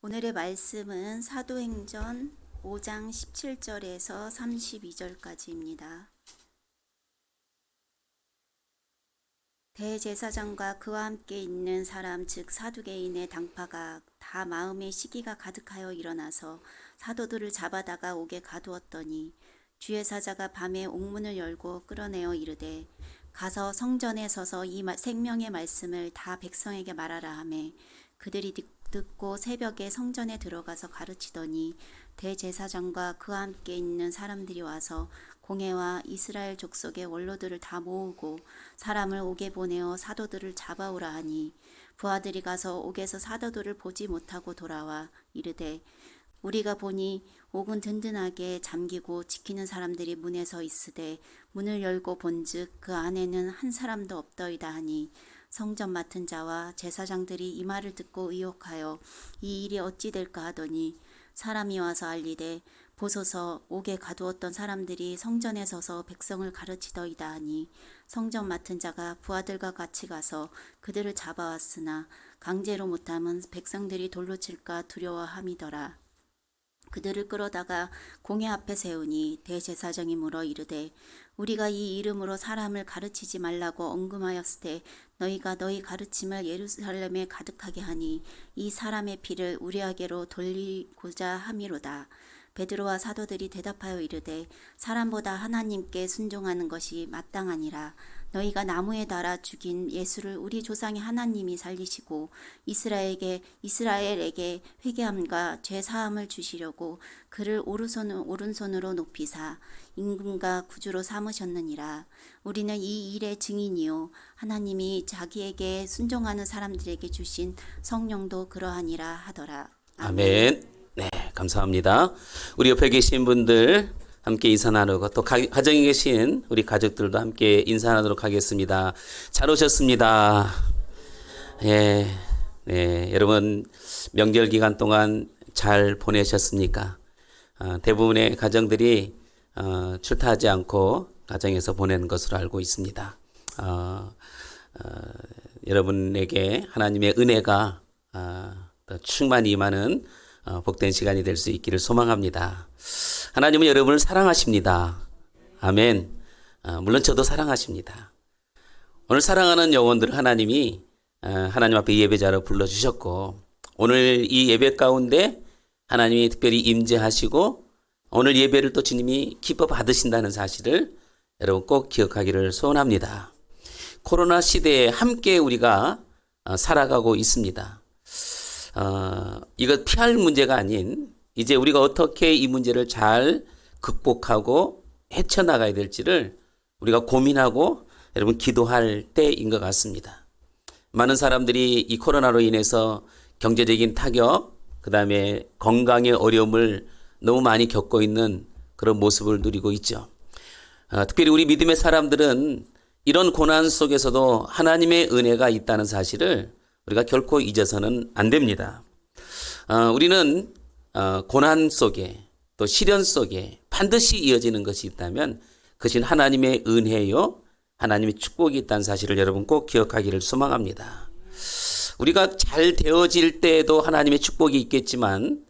오늘의 말씀은 사도행전 5장 17절에서 32절까지입니다. 대제사장과 그와 함께 있는 사람 즉 사두개인의 당파가 다 마음의 시기가 가득하여 일어나서 사도들을 잡아다가 옥에 가두었더니 주의 사자가 밤에 옥문을 열고 끌어내어 이르되 가서 성전에 서서 이 생명의 말씀을 다 백성에게 말하라 하매 그들이 듣고 새벽에 성전에 들어가서 가르치더니 대제사장과 그와 함께 있는 사람들이 와서 공회와 이스라엘 족속의 원로들을 다 모으고 사람을 옥에 보내어 사도들을 잡아오라 하니 부하들이 가서 옥에서 사도들을 보지 못하고 돌아와 이르되 우리가 보니 옥은 든든하게 잠기고 지키는 사람들이 문에 서 있으되 문을 열고 본즉 그 안에는 한 사람도 없더이다 하니 성전 맡은 자와 제사장들이 이 말을 듣고 의혹하여 이 일이 어찌 될까 하더니 사람이 와서 알리되 보소서 옥에 가두었던 사람들이 성전에 서서 백성을 가르치더이다 하니 성전 맡은 자가 부하들과 같이 가서 그들을 잡아왔으나 강제로 못함은 백성들이 돌로 칠까 두려워함이더라. 그들을 끌어다가 공회 앞에 세우니 대제사장이 물어 이르되 우리가 이 이름으로 사람을 가르치지 말라고 언금하였으되 너희가 너희 가르침을 예루살렘에 가득하게 하니 이 사람의 피를 우리에게로 돌리고자 함이로다. 베드로와 사도들이 대답하여 이르되 사람보다 하나님께 순종하는 것이 마땅하니라. 너희가 나무에 달아 죽인 예수를 우리 조상의 하나님이 살리시고 이스라엘에게 회개함과 죄 사함을 주시려고 그를 오른손으로 높이사 임금과 구주로 삼으셨느니라. 우리는 이 일의 증인이요 하나님이 자기에게 순종하는 사람들에게 주신 성령도 그러하니라 하더라. 아멘. 네, 감사합니다. 우리 옆에 계신 분들 함께 인사 나누고 또 가정에 계신 우리 가족들도 함께 인사 나누도록 하겠습니다. 잘 오셨습니다. 예, 네, 여러분 명절 기간 동안 잘 보내셨습니까? 대부분의 가정들이 출타하지 않고 가정에서 보내는 것으로 알고 있습니다. 여러분에게 하나님의 은혜가 더 충만히 임하는 복된 시간이 될 수 있기를 소망합니다. 하나님은 여러분을 사랑하십니다. 아멘. 물론 저도 사랑하십니다. 오늘 사랑하는 영혼들을 하나님이 하나님 앞에 예배자로 불러주셨고 오늘 이 예배 가운데 하나님이 특별히 임재하시고 오늘 예배를 또 주님이 기뻐 받으신다는 사실을 여러분 꼭 기억하기를 소원합니다. 코로나 시대에 함께 우리가 살아가고 있습니다. 이거 피할 문제가 아닌 이제 우리가 어떻게 이 문제를 잘 극복하고 헤쳐나가야 될지를 우리가 고민하고 여러분 기도할 때인 것 같습니다. 많은 사람들이 이 코로나로 인해서 경제적인 타격, 그 다음에 건강의 어려움을 너무 많이 겪고 있는 그런 모습을 누리고 있죠. 특별히 우리 믿음의 사람들은 이런 고난 속에서도 하나님의 은혜가 있다는 사실을 우리가 결코 잊어서는 안 됩니다. 우리는 고난 속에 또 시련 속에 반드시 이어지는 것이 있다면 그것이 하나님의 은혜요 하나님의 축복이 있다는 사실을 여러분 꼭 기억하기를 소망합니다. 우리가 잘 되어질 때에도 하나님의 축복이 있겠지만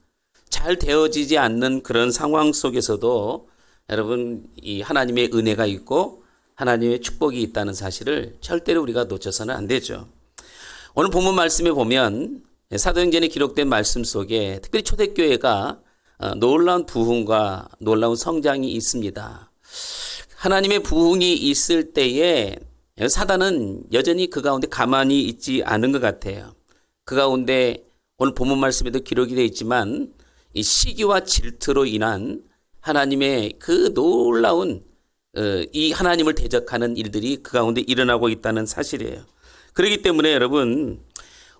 잘 되어지지 않는 그런 상황 속에서도 여러분 이 하나님의 은혜가 있고 하나님의 축복이 있다는 사실을 절대로 우리가 놓쳐서는 안 되죠. 오늘 본문 말씀에 보면 사도행전에 기록된 말씀 속에 특별히 초대교회가 놀라운 부흥과 놀라운 성장이 있습니다. 하나님의 부흥이 있을 때에 사단은 여전히 그 가운데 가만히 있지 않은 것 같아요. 그 가운데 오늘 본문 말씀에도 기록이 되어 있지만 이 시기와 질투로 인한 하나님의 그 놀라운 이 하나님을 대적하는 일들이 그 가운데 일어나고 있다는 사실이에요. 그렇기 때문에 여러분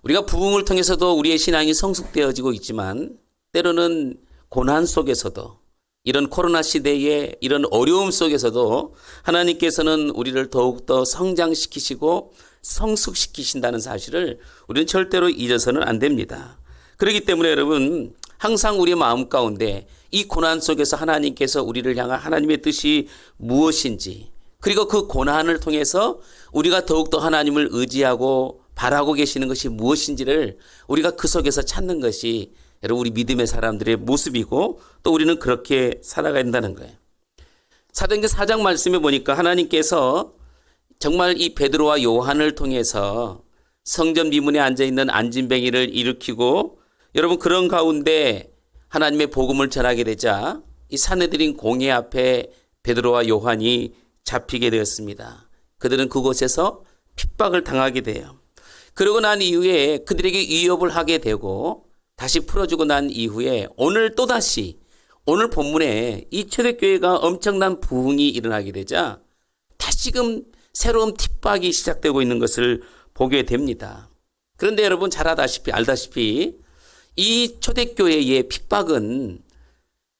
우리가 부흥을 통해서도 우리의 신앙이 성숙되어지고 있지만 때로는 고난 속에서도 이런 코로나 시대의 이런 어려움 속에서도 하나님께서는 우리를 더욱더 성장시키시고 성숙시키신다는 사실을 우리는 절대로 잊어서는 안 됩니다. 그렇기 때문에 여러분 항상 우리의 마음 가운데 이 고난 속에서 하나님께서 우리를 향한 하나님의 뜻이 무엇인지 그리고 그 고난을 통해서 우리가 더욱더 하나님을 의지하고 바라고 계시는 것이 무엇인지를 우리가 그 속에서 찾는 것이 여러분 우리 믿음의 사람들의 모습이고 또 우리는 그렇게 살아가야 된다는 거예요. 사도행전 4장 말씀에 보니까 하나님께서 정말 이 베드로와 요한을 통해서 성전 미문에 앉아있는 안진뱅이를 일으키고 여러분 그런 가운데 하나님의 복음을 전하게 되자 이 사내들인 공회 앞에 베드로와 요한이 잡히게 되었습니다. 그들은 그곳에서 핍박을 당하게 돼요. 그러고 난 이후에 그들에게 위협을 하게 되고 다시 풀어주고 난 이후에 오늘 또다시 오늘 본문에 이 초대교회가 엄청난 부흥이 일어나게 되자 다시금 새로운 핍박이 시작되고 있는 것을 보게 됩니다. 그런데 여러분 잘 알다시피 이 초대교회의 핍박은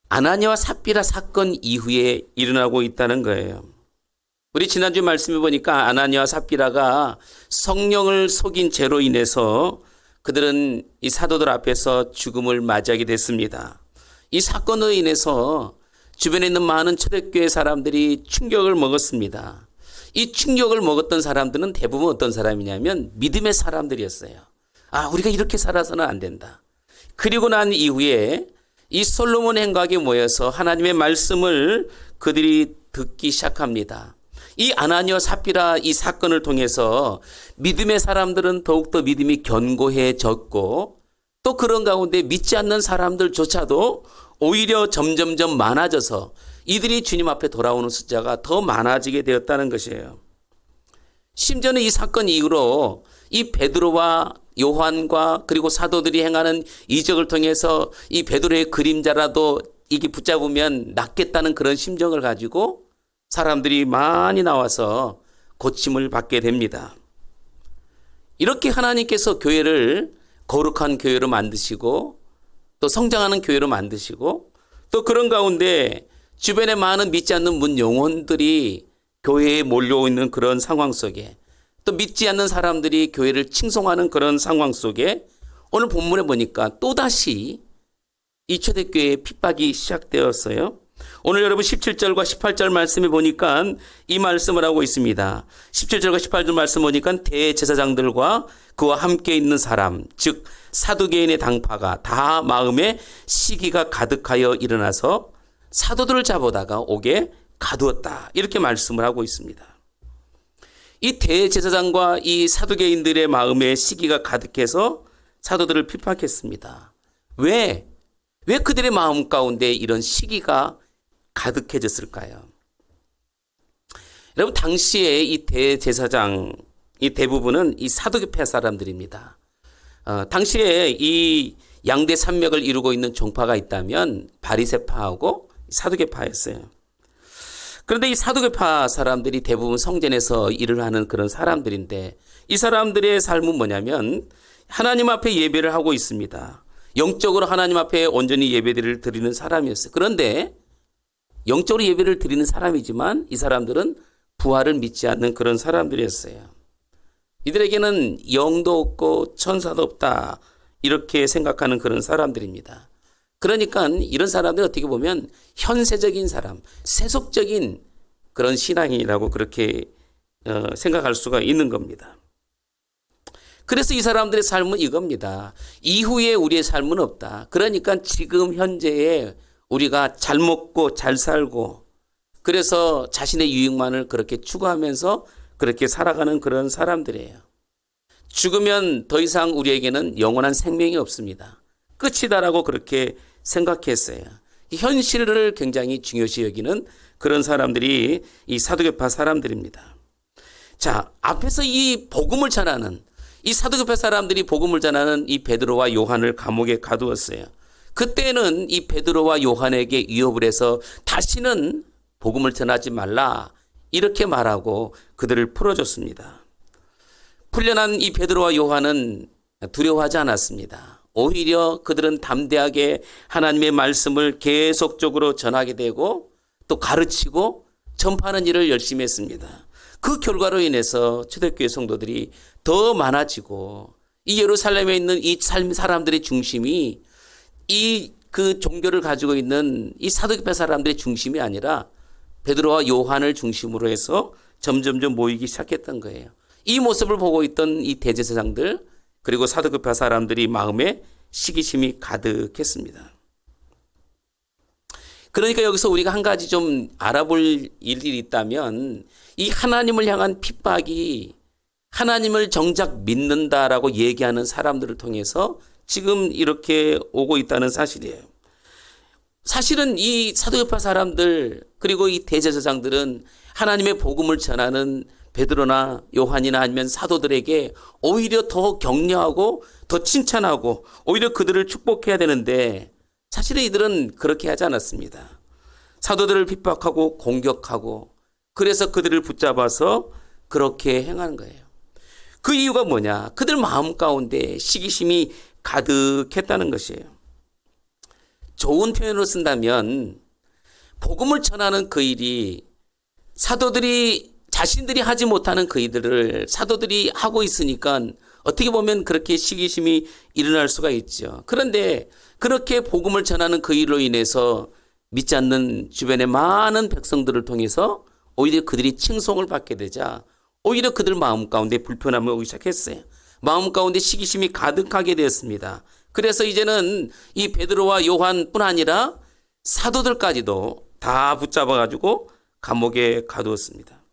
아나니아와 삽비라 사건 이후에 일어나고 있다는 거예요. 우리 지난주 말씀해 보니까 아나니아와 삽비라가 성령을 속인 죄로 인해서 그들은 이 사도들 앞에서 죽음을 맞이하게 됐습니다. 이 사건으로 인해서 주변에 있는 많은 초대교회 사람들이 충격을 먹었습니다. 이 충격을 먹었던 사람들은 대부분 어떤 사람이냐면 믿음의 사람들이었어요. 우리가 이렇게 살아서는 안 된다. 그리고 난 이후에 이 솔로몬 행각에 모여서 하나님의 말씀을 그들이 듣기 시작합니다. 이 아나니아 삽비라 이 사건을 통해서 믿음의 사람들은 더욱더 믿음이 견고해졌고 또 그런 가운데 믿지 않는 사람들조차도 오히려 점점점 많아져서 이들이 주님 앞에 돌아오는 숫자가 더 많아지게 되었다는 것이에요. 심지어는 이 사건 이후로 이 베드로와 요한과 그리고 사도들이 행하는 이적을 통해서 이 베드로의 그림자라도 이게 붙잡으면 낫겠다는 그런 심정을 가지고 사람들이 많이 나와서 고침을 받게 됩니다. 이렇게 하나님께서 교회를 거룩한 교회로 만드시고 또 성장하는 교회로 만드시고 또 그런 가운데 주변에 많은 믿지 않는 문 영혼들이 교회에 몰려있는 그런 상황 속에 또 믿지 않는 사람들이 교회를 칭송하는 그런 상황 속에 오늘 본문에 보니까 또다시 이 초대교회의 핍박이 시작되었어요. 오늘 여러분 17절과 18절 말씀에 보니까 이 말씀을 하고 있습니다. 17절과 18절 말씀 보니까 대제사장들과 그와 함께 있는 사람 즉 사두개인의 당파가 다 마음에 시기가 가득하여 일어나서 사도들을 잡아다가 옥에 가두었다. 이렇게 말씀을 하고 있습니다. 이 대제사장과 이 사두개인들의 마음에 시기가 가득해서 사도들을 핍박했습니다. 왜 그들의 마음 가운데 이런 시기가 가득해졌을까요? 여러분 당시에 이 대제사장 이 대부분은 이 사두개파 사람들입니다. 당시에 이 양대 산맥을 이루고 있는 종파가 있다면 바리새파하고 사두개파였어요. 그런데 이 사두개파 사람들이 대부분 성전에서 일을 하는 그런 사람들인데 이 사람들의 삶은 뭐냐면 하나님 앞에 예배를 하고 있습니다. 영적으로 하나님 앞에 온전히 예배를 드리는 사람이었어요. 그런데 영적으로 예배를 드리는 사람이지만 이 사람들은 부활을 믿지 않는 그런 사람들이었어요. 이들에게는 영도 없고 천사도 없다 이렇게 생각하는 그런 사람들입니다. 그러니까 이런 사람들 어떻게 보면 현세적인 사람, 세속적인 그런 신앙이라고 그렇게 생각할 수가 있는 겁니다. 그래서 이 사람들의 삶은 이겁니다. 이후에 우리의 삶은 없다. 그러니까 지금 현재에 우리가 잘 먹고 잘 살고 그래서 자신의 유익만을 그렇게 추구하면서 그렇게 살아가는 그런 사람들이에요. 죽으면 더 이상 우리에게는 영원한 생명이 없습니다. 끝이다라고 그렇게 생각했어요. 현실을 굉장히 중요시 여기는 그런 사람들이 이 사두개파 사람들입니다. 자, 앞에서 이 복음을 전하는 이 사두개파 사람들이 복음을 전하는 이 베드로와 요한을 감옥에 가두었어요. 그때는 이 베드로와 요한에게 위협을 해서 다시는 복음을 전하지 말라 이렇게 말하고 그들을 풀어줬습니다. 풀려난 이 베드로와 요한은 두려워하지 않았습니다. 오히려 그들은 담대하게 하나님의 말씀을 계속적으로 전하게 되고 또 가르치고 전파하는 일을 열심히 했습니다. 그 결과로 인해서 초대교회 성도들이 더 많아지고 이 예루살렘에 있는 이 사람들의 중심이 이 그 종교를 가지고 있는 이 사두개파 사람들의 중심이 아니라 베드로와 요한을 중심으로 해서 점점점 모이기 시작했던 거예요. 이 모습을 보고 있던 이 대제사장들 그리고 사두개파 사람들이 마음에 시기심이 가득했습니다. 그러니까 여기서 우리가 한 가지 좀 알아볼 일이 있다면 이 하나님을 향한 핍박이 하나님을 정작 믿는다라고 얘기하는 사람들을 통해서 지금 이렇게 오고 있다는 사실이에요. 사실은 이 사도요파 사람들 그리고 이 대제사장들은 하나님의 복음을 전하는 베드로나 요한이나 아니면 사도들에게 오히려 더 격려하고 더 칭찬하고 오히려 그들을 축복해야 되는데 사실은 이들은 그렇게 하지 않았습니다. 사도들을 핍박하고 공격하고 그래서 그들을 붙잡아서 그렇게 행하는 거예요. 그 이유가 뭐냐? 그들 마음 가운데 시기심이 가득했다는 것이에요. 좋은 표현으로 쓴다면 복음을 전하는 그 일이 사도들이 자신들이 하지 못하는 그 일들을 사도들이 하고 있으니까 어떻게 보면 그렇게 시기심이 일어날 수가 있죠. 그런데 그렇게 복음을 전하는 그 일로 인해서 믿지 않는 주변의 많은 백성들을 통해서 오히려 그들이 칭송을 받게 되자 오히려 그들 마음 가운데 불편함이 오기 시작했어요. 마음 가운데 시기심이 가득하게 되었습니다. 그래서 이제는 이 베드로와 요한뿐 아니라 사도들까지도 다 붙잡아가지고 감옥에 가두었습니다.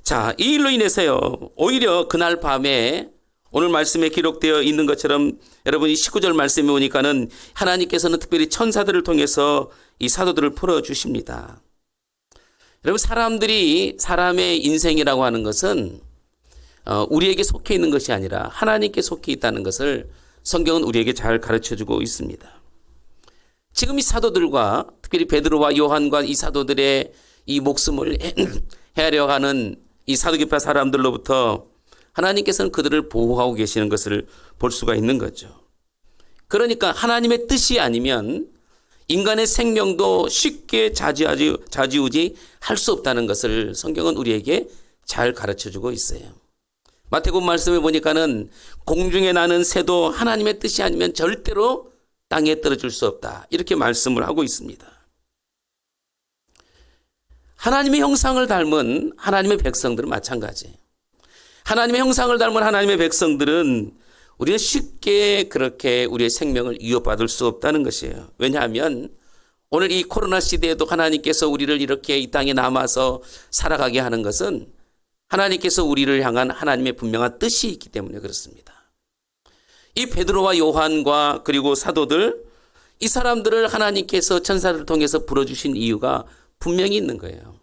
자, 이 일로 인해서요, 오히려 그날 밤에 오늘 말씀에 기록되어 있는 것처럼 여러분 이 19절 말씀에 오니까는 하나님께서는 특별히 천사들을 통해서 이 사도들을 풀어주십니다. 여러분 사람들이 사람의 인생이라고 하는 것은 우리에게 속해 있는 것이 아니라 하나님께 속해 있다는 것을 성경은 우리에게 잘 가르쳐주고 있습니다. 지금 이 사도들과 특별히 베드로와 요한과 이 사도들의 이 목숨을 헤아려 가는 이 사도계파 사람들로부터 하나님께서는 그들을 보호하고 계시는 것을 볼 수가 있는 거죠. 그러니까 하나님의 뜻이 아니면 인간의 생명도 쉽게 좌지우지 할 수 없다는 것을 성경은 우리에게 잘 가르쳐주고 있어요. 마태복음 말씀에 보니까는 공중에 나는 새도 하나님의 뜻이 아니면 절대로 땅에 떨어질 수 없다. 이렇게 말씀을 하고 있습니다. 하나님의 형상을 닮은 하나님의 백성들은 마찬가지예요. 하나님의 형상을 닮은 하나님의 백성들은 우리는 쉽게 그렇게 우리의 생명을 위협받을 수 없다는 것이에요. 왜냐하면 오늘 이 코로나 시대에도 하나님께서 우리를 이렇게 이 땅에 남아서 살아가게 하는 것은 하나님께서 우리를 향한 하나님의 분명한 뜻이 있기 때문에 그렇습니다. 이 베드로와 요한과 그리고 사도들, 이 사람들을 하나님께서 천사를 통해서 불러주신 이유가 분명히 있는 거예요.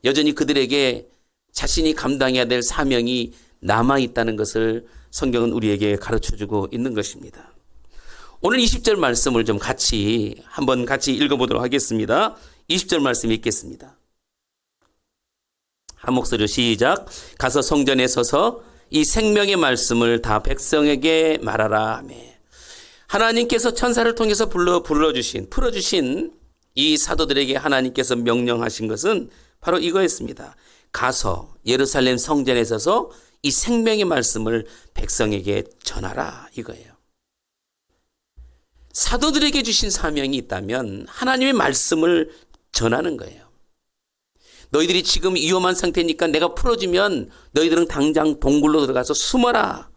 여전히 그들에게 자신이 감당해야 될 사명이 남아있다는 것을 성경은 우리에게 가르쳐주고 있는 것입니다. 오늘 20절 말씀을 좀 한번 같이 읽어보도록 하겠습니다. 20절 말씀 읽겠습니다. 한 목소리로 시작. 가서 성전에 서서 이 생명의 말씀을 다 백성에게 말하라 하며 하나님께서 천사를 통해서 풀어주신 이 사도들에게 하나님께서 명령하신 것은 바로 이거였습니다. 가서 예루살렘 성전에 서서 이 생명의 말씀을 백성에게 전하라 이거예요. 사도들에게 주신 사명이 있다면 하나님의 말씀을 전하는 거예요. 너희들이 지금 위험한 상태니까 내가 풀어주면 너희들은 당장 동굴로 들어가서 숨어라.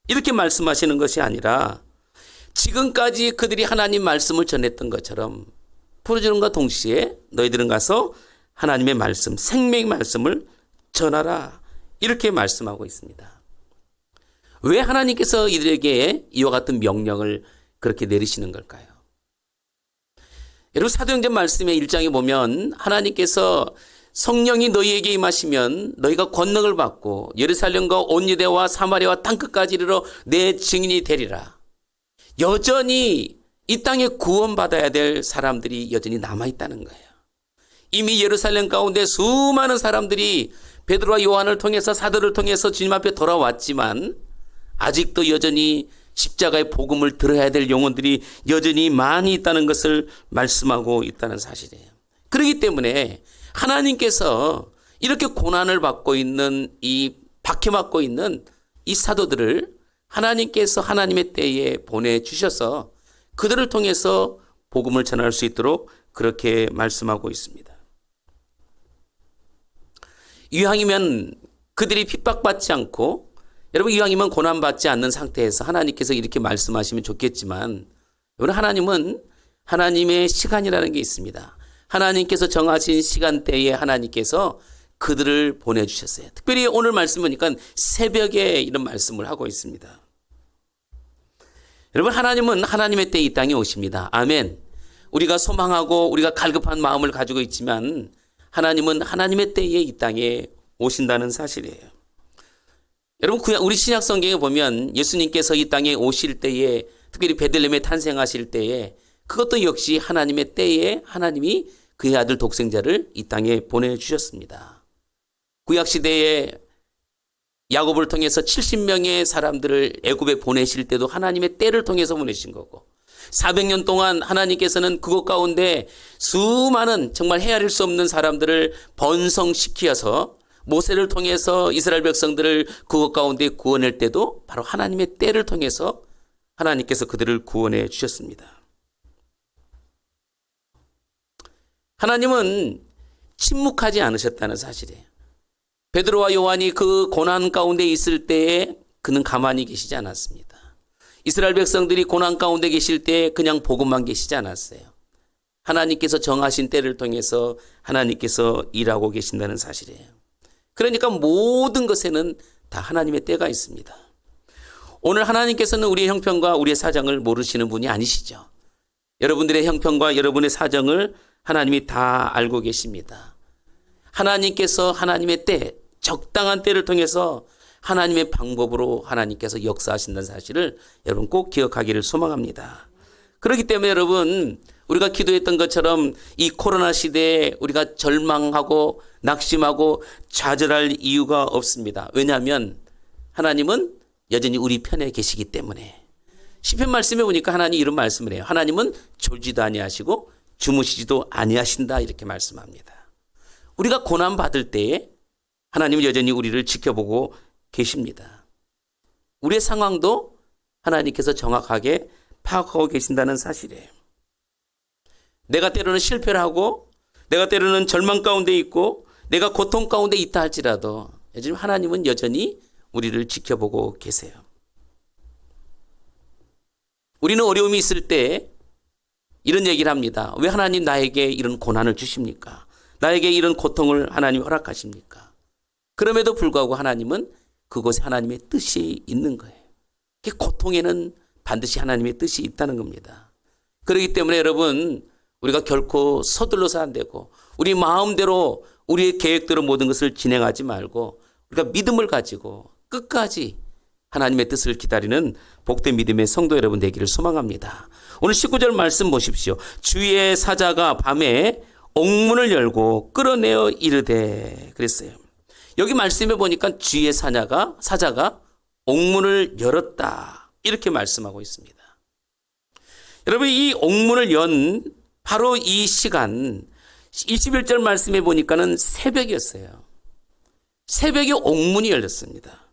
이렇게 말씀하시는 것이 아니라 지금까지 그들이 하나님 말씀을 전했던 것처럼 풀어주는과 동시에 너희들은 가서 하나님의 말씀, 생명의 말씀을 전하라. 이렇게 말씀하고 있습니다. 왜 하나님께서 이들에게 이와 같은 명령을 그렇게 내리시는 걸까요? 여러분 사도행전 말씀의 1장에 보면 하나님께서 성령이 너희에게 임하시면 너희가 권능을 받고 예루살렘과 온 유대와 사마리아와 땅끝까지 이르러 내 증인이 되리라. 여전히 이 땅에 구원받아야 될 사람들이 여전히 남아있다는 거예요. 이미 예루살렘 가운데 수많은 사람들이 베드로와 요한을 통해서 사도를 통해서 주님 앞에 돌아왔지만 아직도 여전히 십자가의 복음을 들어야 될 영혼들이 여전히 많이 있다는 것을 말씀하고 있다는 사실이에요. 그렇기 때문에 하나님께서 이렇게 고난을 받고 있는 박해받고 있는 이 사도들을 하나님께서 하나님의 때에 보내주셔서 그들을 통해서 복음을 전할 수 있도록 그렇게 말씀하고 있습니다. 이왕이면 그들이 핍박받지 않고 여러분 이왕이면 고난받지 않는 상태에서 하나님께서 이렇게 말씀하시면 좋겠지만 여러분 하나님은 하나님의 시간이라는 게 있습니다. 하나님께서 정하신 시간대에 하나님께서 그들을 보내주셨어요. 특별히 오늘 말씀 보니까 새벽에 이런 말씀을 하고 있습니다. 여러분 하나님은 하나님의 때 이 땅에 오십니다. 아멘. 우리가 소망하고 우리가 갈급한 마음을 가지고 있지만 하나님은 하나님의 때에 이 땅에 오신다는 사실이에요. 여러분 우리 신약 성경에 보면 예수님께서 이 땅에 오실 때에 특별히 베들레헴에 탄생하실 때에 그것도 역시 하나님의 때에 하나님이 그의 아들 독생자를 이 땅에 보내주셨습니다. 구약시대에 야곱을 통해서 70명의 사람들을 애굽에 보내실 때도 하나님의 때를 통해서 보내신 거고 400년 동안 하나님께서는 그곳 가운데 수많은 정말 헤아릴 수 없는 사람들을 번성시켜서 모세를 통해서 이스라엘 백성들을 그곳 가운데 구원할 때도 바로 하나님의 때를 통해서 하나님께서 그들을 구원해 주셨습니다. 하나님은 침묵하지 않으셨다는 사실이에요. 베드로와 요한이 그 고난 가운데 있을 때에 그는 가만히 계시지 않았습니다. 이스라엘 백성들이 고난 가운데 계실 때 그냥 보고만 계시지 않았어요. 하나님께서 정하신 때를 통해서 하나님께서 일하고 계신다는 사실이에요. 그러니까 모든 것에는 다 하나님의 때가 있습니다. 오늘 하나님께서는 우리의 형편과 우리의 사정을 모르시는 분이 아니시죠. 여러분들의 형편과 여러분의 사정을 하나님이 다 알고 계십니다. 하나님께서 하나님의 때, 적당한 때를 통해서 하나님의 방법으로 하나님께서 역사하신다는 사실을 여러분 꼭 기억하기를 소망합니다. 그렇기 때문에 여러분 우리가 기도했던 것처럼 이 코로나 시대에 우리가 절망하고 낙심하고 좌절할 이유가 없습니다. 왜냐하면 하나님은 여전히 우리 편에 계시기 때문에. 시편 말씀에 보니까 하나님이 이런 말씀을 해요. 하나님은 졸지도 아니하시고 주무시지도 아니하신다 이렇게 말씀합니다. 우리가 고난받을 때에 하나님은 여전히 우리를 지켜보고 계십니다. 우리의 상황도 하나님께서 정확하게 파악하고 계신다는 사실이에요. 내가 때로는 실패를 하고 내가 때로는 절망 가운데 있고 내가 고통 가운데 있다 할지라도 하나님은 여전히 우리를 지켜보고 계세요. 우리는 어려움이 있을 때 이런 얘기를 합니다. 왜 하나님 나에게 이런 고난을 주십니까? 나에게 이런 고통을 하나님 허락하십니까? 그럼에도 불구하고 하나님은 그곳에 하나님의 뜻이 있는 거예요. 고통에는 반드시 하나님의 뜻이 있다는 겁니다. 그렇기 때문에 여러분 우리가 결코 서둘러서 안 되고 우리 마음대로 우리의 계획대로 모든 것을 진행하지 말고 우리가 믿음을 가지고 끝까지 하나님의 뜻을 기다리는 복된 믿음의 성도 여러분 되기를 소망합니다. 오늘 19절 말씀 보십시오. 주의 사자가 밤에 옥문을 열고 끌어내어 이르되 그랬어요. 여기 말씀해 보니까 주의 사자가 옥문을 열었다 이렇게 말씀하고 있습니다. 여러분 이 옥문을 연 바로 이 시간 21절 말씀해 보니까는 새벽이었어요. 새벽에 옥문이 열렸습니다.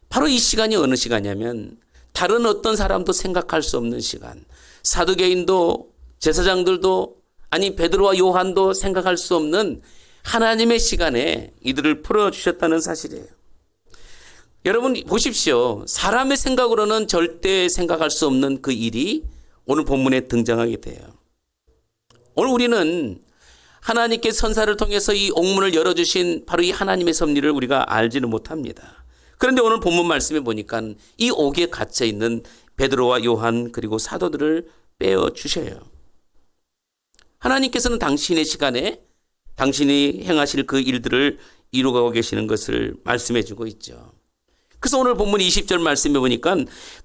바로 이 시간이 어느 시간이냐면 다른 어떤 사람도 생각할 수 없는 시간, 사두개인도 제사장들도 아니 베드로와 요한도 생각할 수 없는 하나님의 시간에 이들을 풀어주셨다는 사실이에요. 여러분 보십시오. 사람의 생각으로는 절대 생각할 수 없는 그 일이 오늘 본문에 등장하게 돼요. 오늘 우리는 하나님께 선사를 통해서 이 옥문을 열어주신 바로 이 하나님의 섭리를 우리가 알지는 못합니다. 그런데 오늘 본문 말씀에 보니까 이 옥에 갇혀 있는 베드로와 요한 그리고 사도들을 빼어 주셔요. 하나님께서는 당신의 시간에 당신이 행하실 그 일들을 이루고 계시는 것을 말씀해 주고 있죠. 그래서 오늘 본문 20절 말씀해 보니까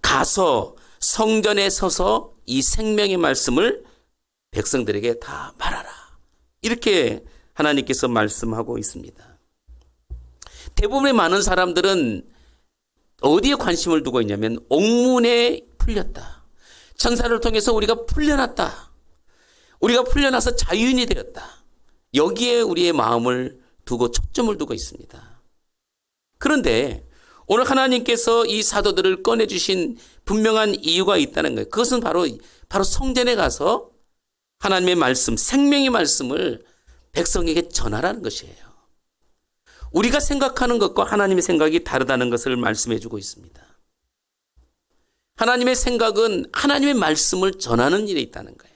가서 성전에 서서 이 생명의 말씀을 백성들에게 다 말하라. 이렇게 하나님께서 말씀하고 있습니다. 대부분의 많은 사람들은 어디에 관심을 두고 있냐면 옥문에 풀렸다. 천사를 통해서 우리가 풀려났다. 우리가 풀려나서 자유인이 되었다. 여기에 우리의 마음을 두고 초점을 두고 있습니다. 그런데 오늘 하나님께서 이 사도들을 꺼내주신 분명한 이유가 있다는 거예요. 그것은 바로 성전에 가서 하나님의 말씀, 생명의 말씀을 백성에게 전하라는 것이에요. 우리가 생각하는 것과 하나님의 생각이 다르다는 것을 말씀해 주고 있습니다. 하나님의 생각은 하나님의 말씀을 전하는 일에 있다는 거예요.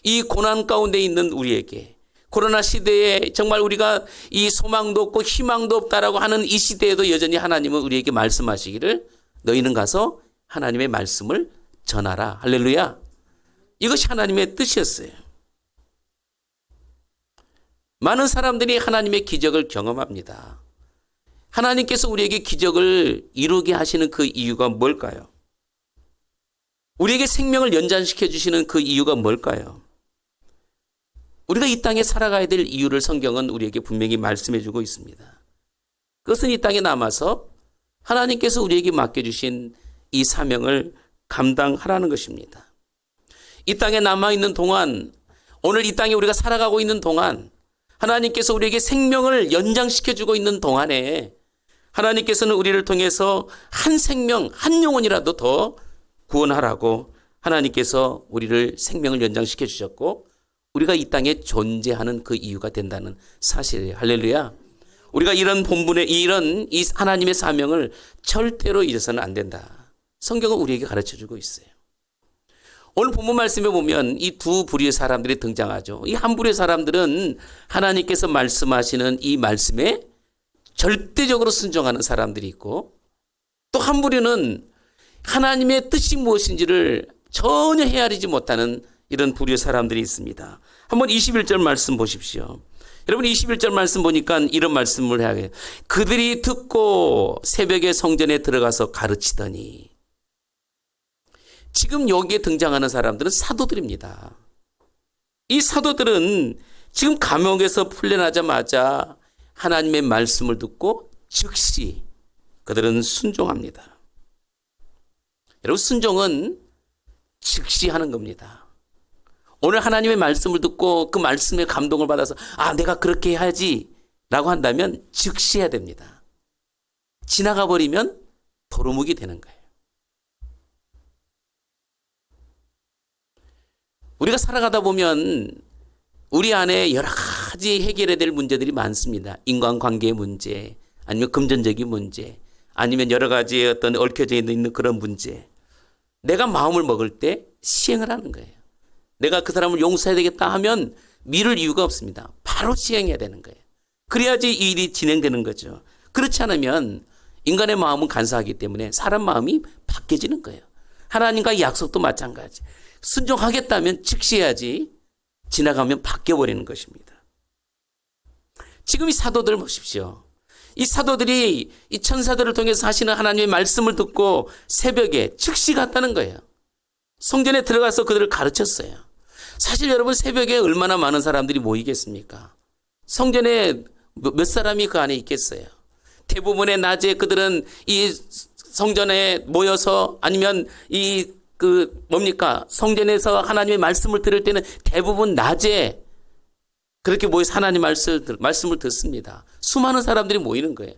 이 고난 가운데 있는 우리에게, 코로나 시대에 정말 우리가 이 소망도 없고 희망도 없다라고 하는 이 시대에도 여전히 하나님은 우리에게 말씀하시기를 너희는 가서 하나님의 말씀을 전하라. 할렐루야. 이것이 하나님의 뜻이었어요. 많은 사람들이 하나님의 기적을 경험합니다. 하나님께서 우리에게 기적을 이루게 하시는 그 이유가 뭘까요? 우리에게 생명을 연장시켜 주시는 그 이유가 뭘까요? 우리가 이 땅에 살아가야 될 이유를 성경은 우리에게 분명히 말씀해 주고 있습니다. 그것은 이 땅에 남아서 하나님께서 우리에게 맡겨주신 이 사명을 감당하라는 것입니다. 이 땅에 남아있는 동안, 오늘 이 땅에 우리가 살아가고 있는 동안, 하나님께서 우리에게 생명을 연장시켜주고 있는 동안에 하나님께서는 우리를 통해서 한 생명, 한 영혼이라도 더 구원하라고 하나님께서 우리를 생명을 연장시켜 주셨고 우리가 이 땅에 존재하는 그 이유가 된다는 사실이에요. 할렐루야. 우리가 이런 본분의 이런 이 하나님의 사명을 절대로 잊어서는 안 된다. 성경은 우리에게 가르쳐 주고 있어요. 오늘 본문 말씀에 보면 이 두 부류의 사람들이 등장하죠. 이 한 부류의 사람들은 하나님께서 말씀하시는 이 말씀에 절대적으로 순종하는 사람들이 있고 또 한 부류는 하나님의 뜻이 무엇인지를 전혀 헤아리지 못하는 이런 부류의 사람들이 있습니다. 한번 21절 말씀 보십시오. 여러분 21절 말씀 보니까 이런 말씀을 해야 해요. 그들이 듣고 새벽에 성전에 들어가서 가르치더니 지금 여기에 등장하는 사람들은 사도들입니다. 이 사도들은 지금 감옥에서 풀려나자마자 하나님의 말씀을 듣고 즉시 그들은 순종합니다. 여러분 순종은 즉시 하는 겁니다. 오늘 하나님의 말씀을 듣고 그 말씀에 감동을 받아서 내가 그렇게 해야지 라고 한다면 즉시 해야 됩니다. 지나가 버리면 도루묵이 되는 거예요. 우리가 살아가다 보면 우리 안에 여러 가지 해결해야 될 문제들이 많습니다. 인간관계의 문제, 아니면 금전적인 문제, 아니면 여러 가지 어떤 얽혀져 있는 그런 문제. 내가 마음을 먹을 때 시행을 하는 거예요. 내가 그 사람을 용서해야 되겠다 하면 미룰 이유가 없습니다. 바로 시행해야 되는 거예요. 그래야지 이 일이 진행되는 거죠. 그렇지 않으면 인간의 마음은 간사하기 때문에 사람 마음이 바뀌어지는 거예요. 하나님과의 약속도 마찬가지. 순종하겠다면 즉시 해야지 지나가면 바뀌어버리는 것입니다. 지금 이 사도들 보십시오. 이 사도들이 이 천사들을 통해서 하시는 하나님의 말씀을 듣고 새벽에 즉시 갔다는 거예요. 성전에 들어가서 그들을 가르쳤어요. 사실 여러분 새벽에 얼마나 많은 사람들이 모이겠습니까? 성전에 몇 사람이 그 안에 있겠어요? 대부분의 낮에 그들은 이 성전에 모여서 아니면 성전에서 하나님의 말씀을 들을 때는 대부분 낮에 그렇게 모여서 하나님 말씀을 듣습니다. 수많은 사람들이 모이는 거예요.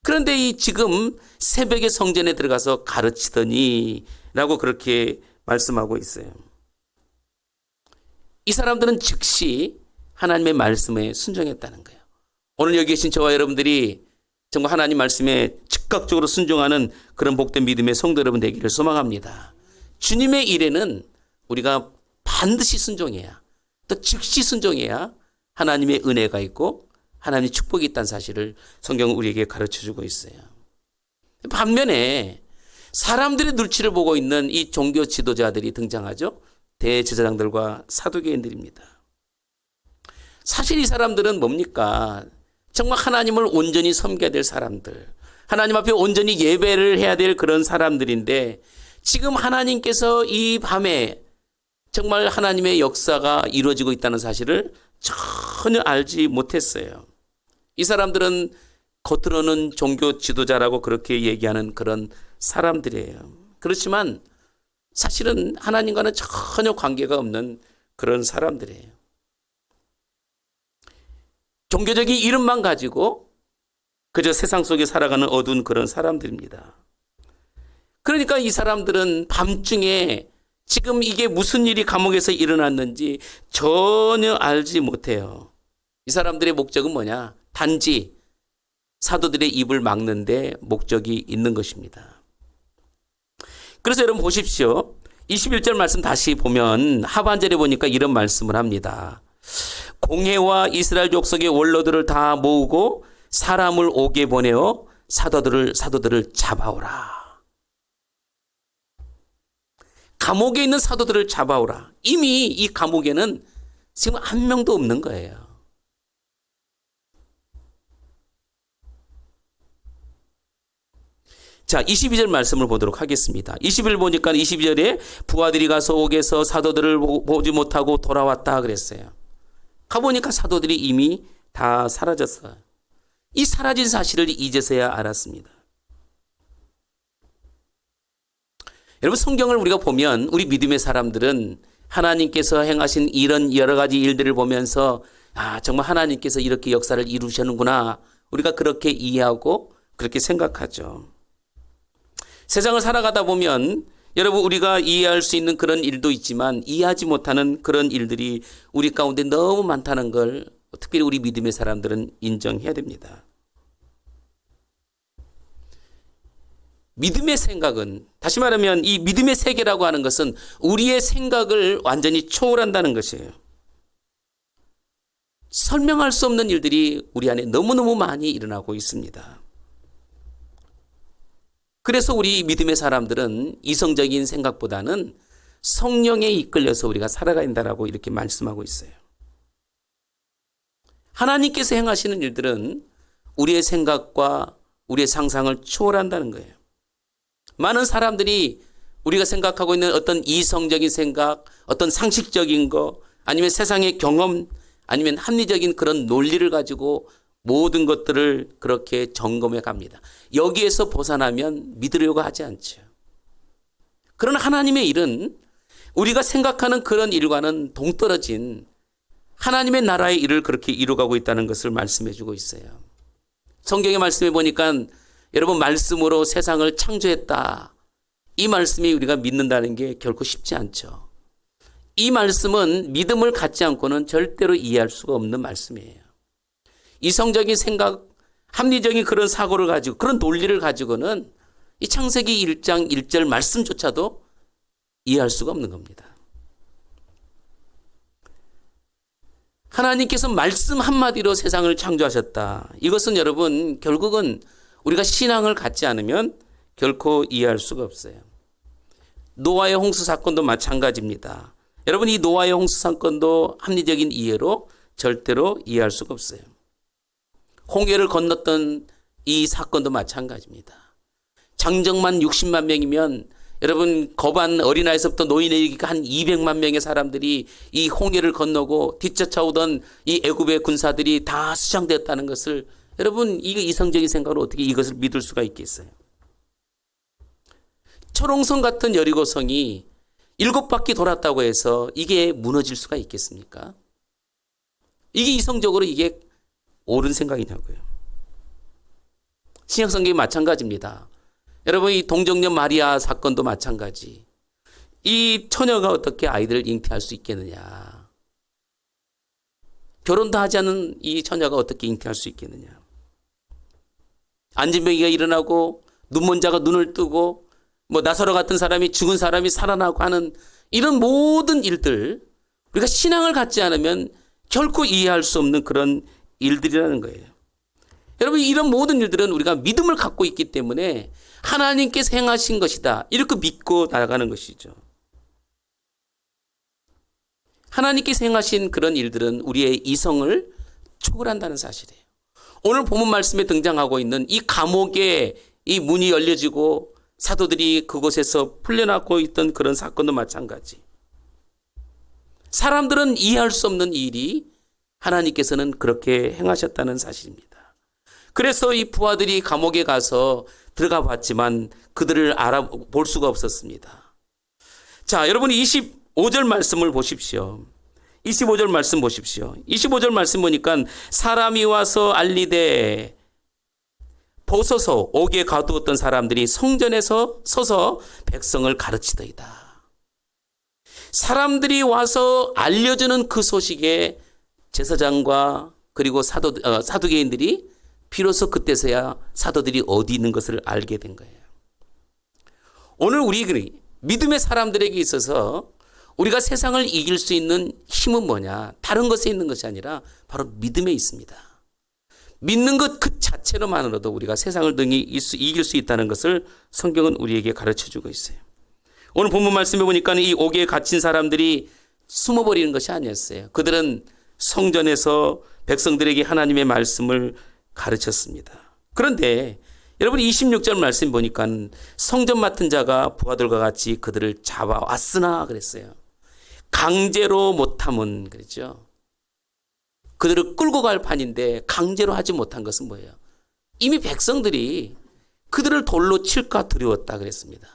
그런데 이 지금 새벽에 성전에 들어가서 가르치더니 라고 그렇게 말씀하고 있어요. 이 사람들은 즉시 하나님의 말씀에 순종했다는 거예요. 오늘 여기 계신 저와 여러분들이 정말 하나님 말씀에 즉각적으로 순종하는 그런 복된 믿음의 성도 여러분 되기를 소망합니다. 주님의 일에는 우리가 반드시 순종해야 또 즉시 순종해야 하나님의 은혜가 있고 하나님의 축복이 있다는 사실을 성경은 우리에게 가르쳐주고 있어요. 반면에 사람들의 눈치를 보고 있는 이 종교 지도자들이 등장하죠. 대제사장들과 사두개인들입니다. 사실 이 사람들은 뭡니까? 정말 하나님을 온전히 섬겨야 될 사람들, 하나님 앞에 온전히 예배를 해야 될 그런 사람들인데 지금 하나님께서 이 밤에 정말 하나님의 역사가 이루어지고 있다는 사실을 전혀 알지 못했어요. 이 사람들은 겉으로는 종교 지도자라고 그렇게 얘기하는 그런 사람들이에요. 그렇지만 사실은 하나님과는 전혀 관계가 없는 그런 사람들이에요. 종교적인 이름만 가지고 그저 세상 속에 살아가는 어두운 그런 사람들입니다. 그러니까 이 사람들은 밤중에 지금 이게 무슨 일이 감옥에서 일어났는지 전혀 알지 못해요. 이 사람들의 목적은 뭐냐? 단지 사도들의 입을 막는 데 목적이 있는 것입니다. 그래서 여러분 보십시오. 21절 말씀 다시 보면 하반절에 보니까 이런 말씀을 합니다. 공회와 이스라엘 족속의 원로들을 다 모으고 사람을 오게 보내어 사도들을 잡아오라. 감옥에 있는 사도들을 잡아오라. 이미 이 감옥에는 지금 한 명도 없는 거예요. 자, 22절 말씀을 보도록 하겠습니다. 21절 보니까 22절에 부하들이 가서 옥에서 사도들을 보지 못하고 돌아왔다 그랬어요. 가보니까 사도들이 이미 다 사라졌어요. 이 사라진 사실을 이제서야 알았습니다. 여러분, 성경을 우리가 보면 우리 믿음의 사람들은 하나님께서 행하신 이런 여러 가지 일들을 보면서 정말 하나님께서 이렇게 역사를 이루셨는구나. 우리가 그렇게 이해하고 그렇게 생각하죠. 세상을 살아가다 보면 여러분, 우리가 이해할 수 있는 그런 일도 있지만 이해하지 못하는 그런 일들이 우리 가운데 너무 많다는 걸 특별히 우리 믿음의 사람들은 인정해야 됩니다. 믿음의 생각은, 다시 말하면 이 믿음의 세계라고 하는 것은 우리의 생각을 완전히 초월한다는 것이에요. 설명할 수 없는 일들이 우리 안에 너무너무 많이 일어나고 있습니다. 그래서 우리 믿음의 사람들은 이성적인 생각보다는 성령에 이끌려서 우리가 살아가야 한다라고 이렇게 말씀하고 있어요. 하나님께서 행하시는 일들은 우리의 생각과 우리의 상상을 초월한다는 거예요. 많은 사람들이 우리가 생각하고 있는 어떤 이성적인 생각, 어떤 상식적인 거, 아니면 세상의 경험, 아니면 합리적인 그런 논리를 가지고 모든 것들을 그렇게 점검해 갑니다. 여기에서 벗어나면 믿으려고 하지 않죠. 그러나 하나님의 일은 우리가 생각하는 그런 일과는 동떨어진 하나님의 나라의 일을 그렇게 이루어가고 있다는 것을 말씀해 주고 있어요. 성경의 말씀에 보니까 여러분, 말씀으로 세상을 창조했다. 이 말씀이 우리가 믿는다는 게 결코 쉽지 않죠. 이 말씀은 믿음을 갖지 않고는 절대로 이해할 수가 없는 말씀이에요. 이성적인 생각, 합리적인 그런 사고를 가지고, 그런 논리를 가지고는 이 창세기 1장 1절 말씀조차도 이해할 수가 없는 겁니다. 하나님께서 말씀 한마디로 세상을 창조하셨다. 이것은 여러분, 결국은 우리가 신앙을 갖지 않으면 결코 이해할 수가 없어요. 노아의 홍수 사건도 마찬가지입니다. 여러분, 이 노아의 홍수 사건도 합리적인 이해로 절대로 이해할 수가 없어요. 홍해를 건넜던 이 사건도 마찬가지입니다. 장정만 60만 명이면 여러분, 거반 어린아이서부터 노인에 이르기까 한 200만 명의 사람들이 이 홍해를 건너고 뒤쫓아오던 이 애굽의 군사들이 다 수장되었다는 것을, 여러분, 이게 이성적인 생각으로 어떻게 이것을 믿을 수가 있겠어요? 철옹성 같은 여리고성이 7바퀴 돌았다고 해서 이게 무너질 수가 있겠습니까? 이게 이성적으로 이게 옳은 생각이냐고요. 신약성경이 마찬가지입니다. 여러분, 이 동정녀 마리아 사건도 마찬가지. 이 처녀가 어떻게 아이들을 잉태할 수 있겠느냐? 결혼도 하지 않은 이 처녀가 어떻게 잉태할 수 있겠느냐? 안진병이가 일어나고 눈먼 자가 눈을 뜨고 나사로 같은 사람이, 죽은 사람이 살아나고 하는 이런 모든 일들, 우리가 신앙을 갖지 않으면 결코 이해할 수 없는 그런 일들이라는 거예요. 여러분, 이런 모든 일들은 우리가 믿음을 갖고 있기 때문에 하나님께서 행하신 것이다, 이렇게 믿고 나아가는 것이죠. 하나님께서 행하신 그런 일들은 우리의 이성을 초월한다는 사실이에요. 오늘 본문 말씀에 등장하고 있는 이 감옥에 이 문이 열려지고 사도들이 그곳에서 풀려나고 있던 그런 사건도 마찬가지. 사람들은 이해할 수 없는 일이 하나님께서는 그렇게 행하셨다는 사실입니다. 그래서 이 부하들이 감옥에 가서 들어가 봤지만 그들을 알아볼 수가 없었습니다. 자, 여러분, 25절 말씀을 보십시오. 25절 말씀 보십시오. 25절 말씀 보니까 사람이 와서 알리되 벗어서 옥에 가두었던 사람들이 성전에서 서서 백성을 가르치더이다. 사람들이 와서 알려주는 그 소식에 제사장과 그리고 사두개인들이 비로소 그때서야 사도들이 어디 있는 것을 알게 된 거예요. 오늘 우리 믿음의 사람들에게 있어서 우리가 세상을 이길 수 있는 힘은 뭐냐? 다른 것에 있는 것이 아니라 바로 믿음에 있습니다. 믿는 것 그 자체로만으로도 우리가 세상을 등히 이길 수 있다는 것을 성경은 우리에게 가르쳐주고 있어요. 오늘 본문 말씀해 보니까 이 옥에 갇힌 사람들이 숨어버리는 것이 아니었어요. 그들은 성전에서 백성들에게 하나님의 말씀을 가르쳤습니다. 그런데 여러분 26절 말씀 보니까 성전 맡은 자가 부하들과 같이 그들을 잡아왔으나 그랬어요. 강제로 못함은 그랬죠. 그들을 끌고 갈 판인데 강제로 하지 못한 것은 뭐예요? 이미 백성들이 그들을 돌로 칠까 두려웠다 그랬습니다.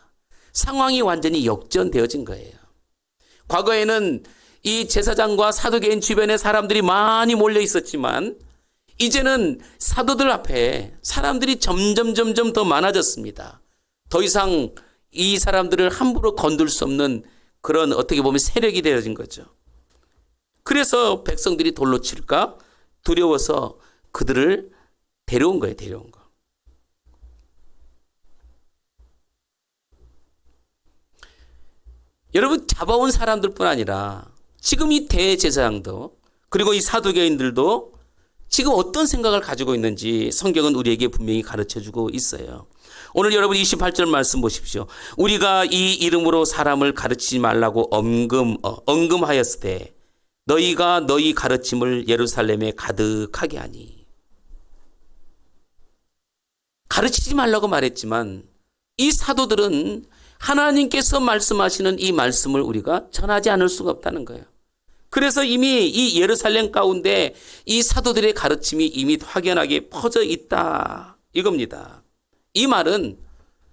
상황이 완전히 역전되어진 거예요. 과거에는 이 제사장과 사두개인 주변에 사람들이 많이 몰려 있었지만 이제는 사도들 앞에 사람들이 점점 더 많아졌습니다. 더 이상 이 사람들을 함부로 건들 수 없는 그런 어떻게 보면 세력이 되어진 거죠. 그래서 백성들이 돌로 칠까 두려워서 그들을 데려온 거예요. 데려온 거. 여러분 잡아온 사람들뿐 아니라 지금 이 대제사장도 그리고 이 사두개인들도 지금 어떤 생각을 가지고 있는지 성경은 우리에게 분명히 가르쳐주고 있어요. 오늘 여러분 28절 말씀 보십시오. 우리가 이 이름으로 사람을 가르치지 말라고 언금하였을 때 너희가 너희 가르침을 예루살렘에 가득하게 하니. 가르치지 말라고 말했지만 이 사도들은 하나님께서 말씀하시는 이 말씀을 우리가 전하지 않을 수가 없다는 거예요. 그래서 이미 이 예루살렘 가운데 이 사도들의 가르침이 이미 확연하게 퍼져 있다 이겁니다. 이 말은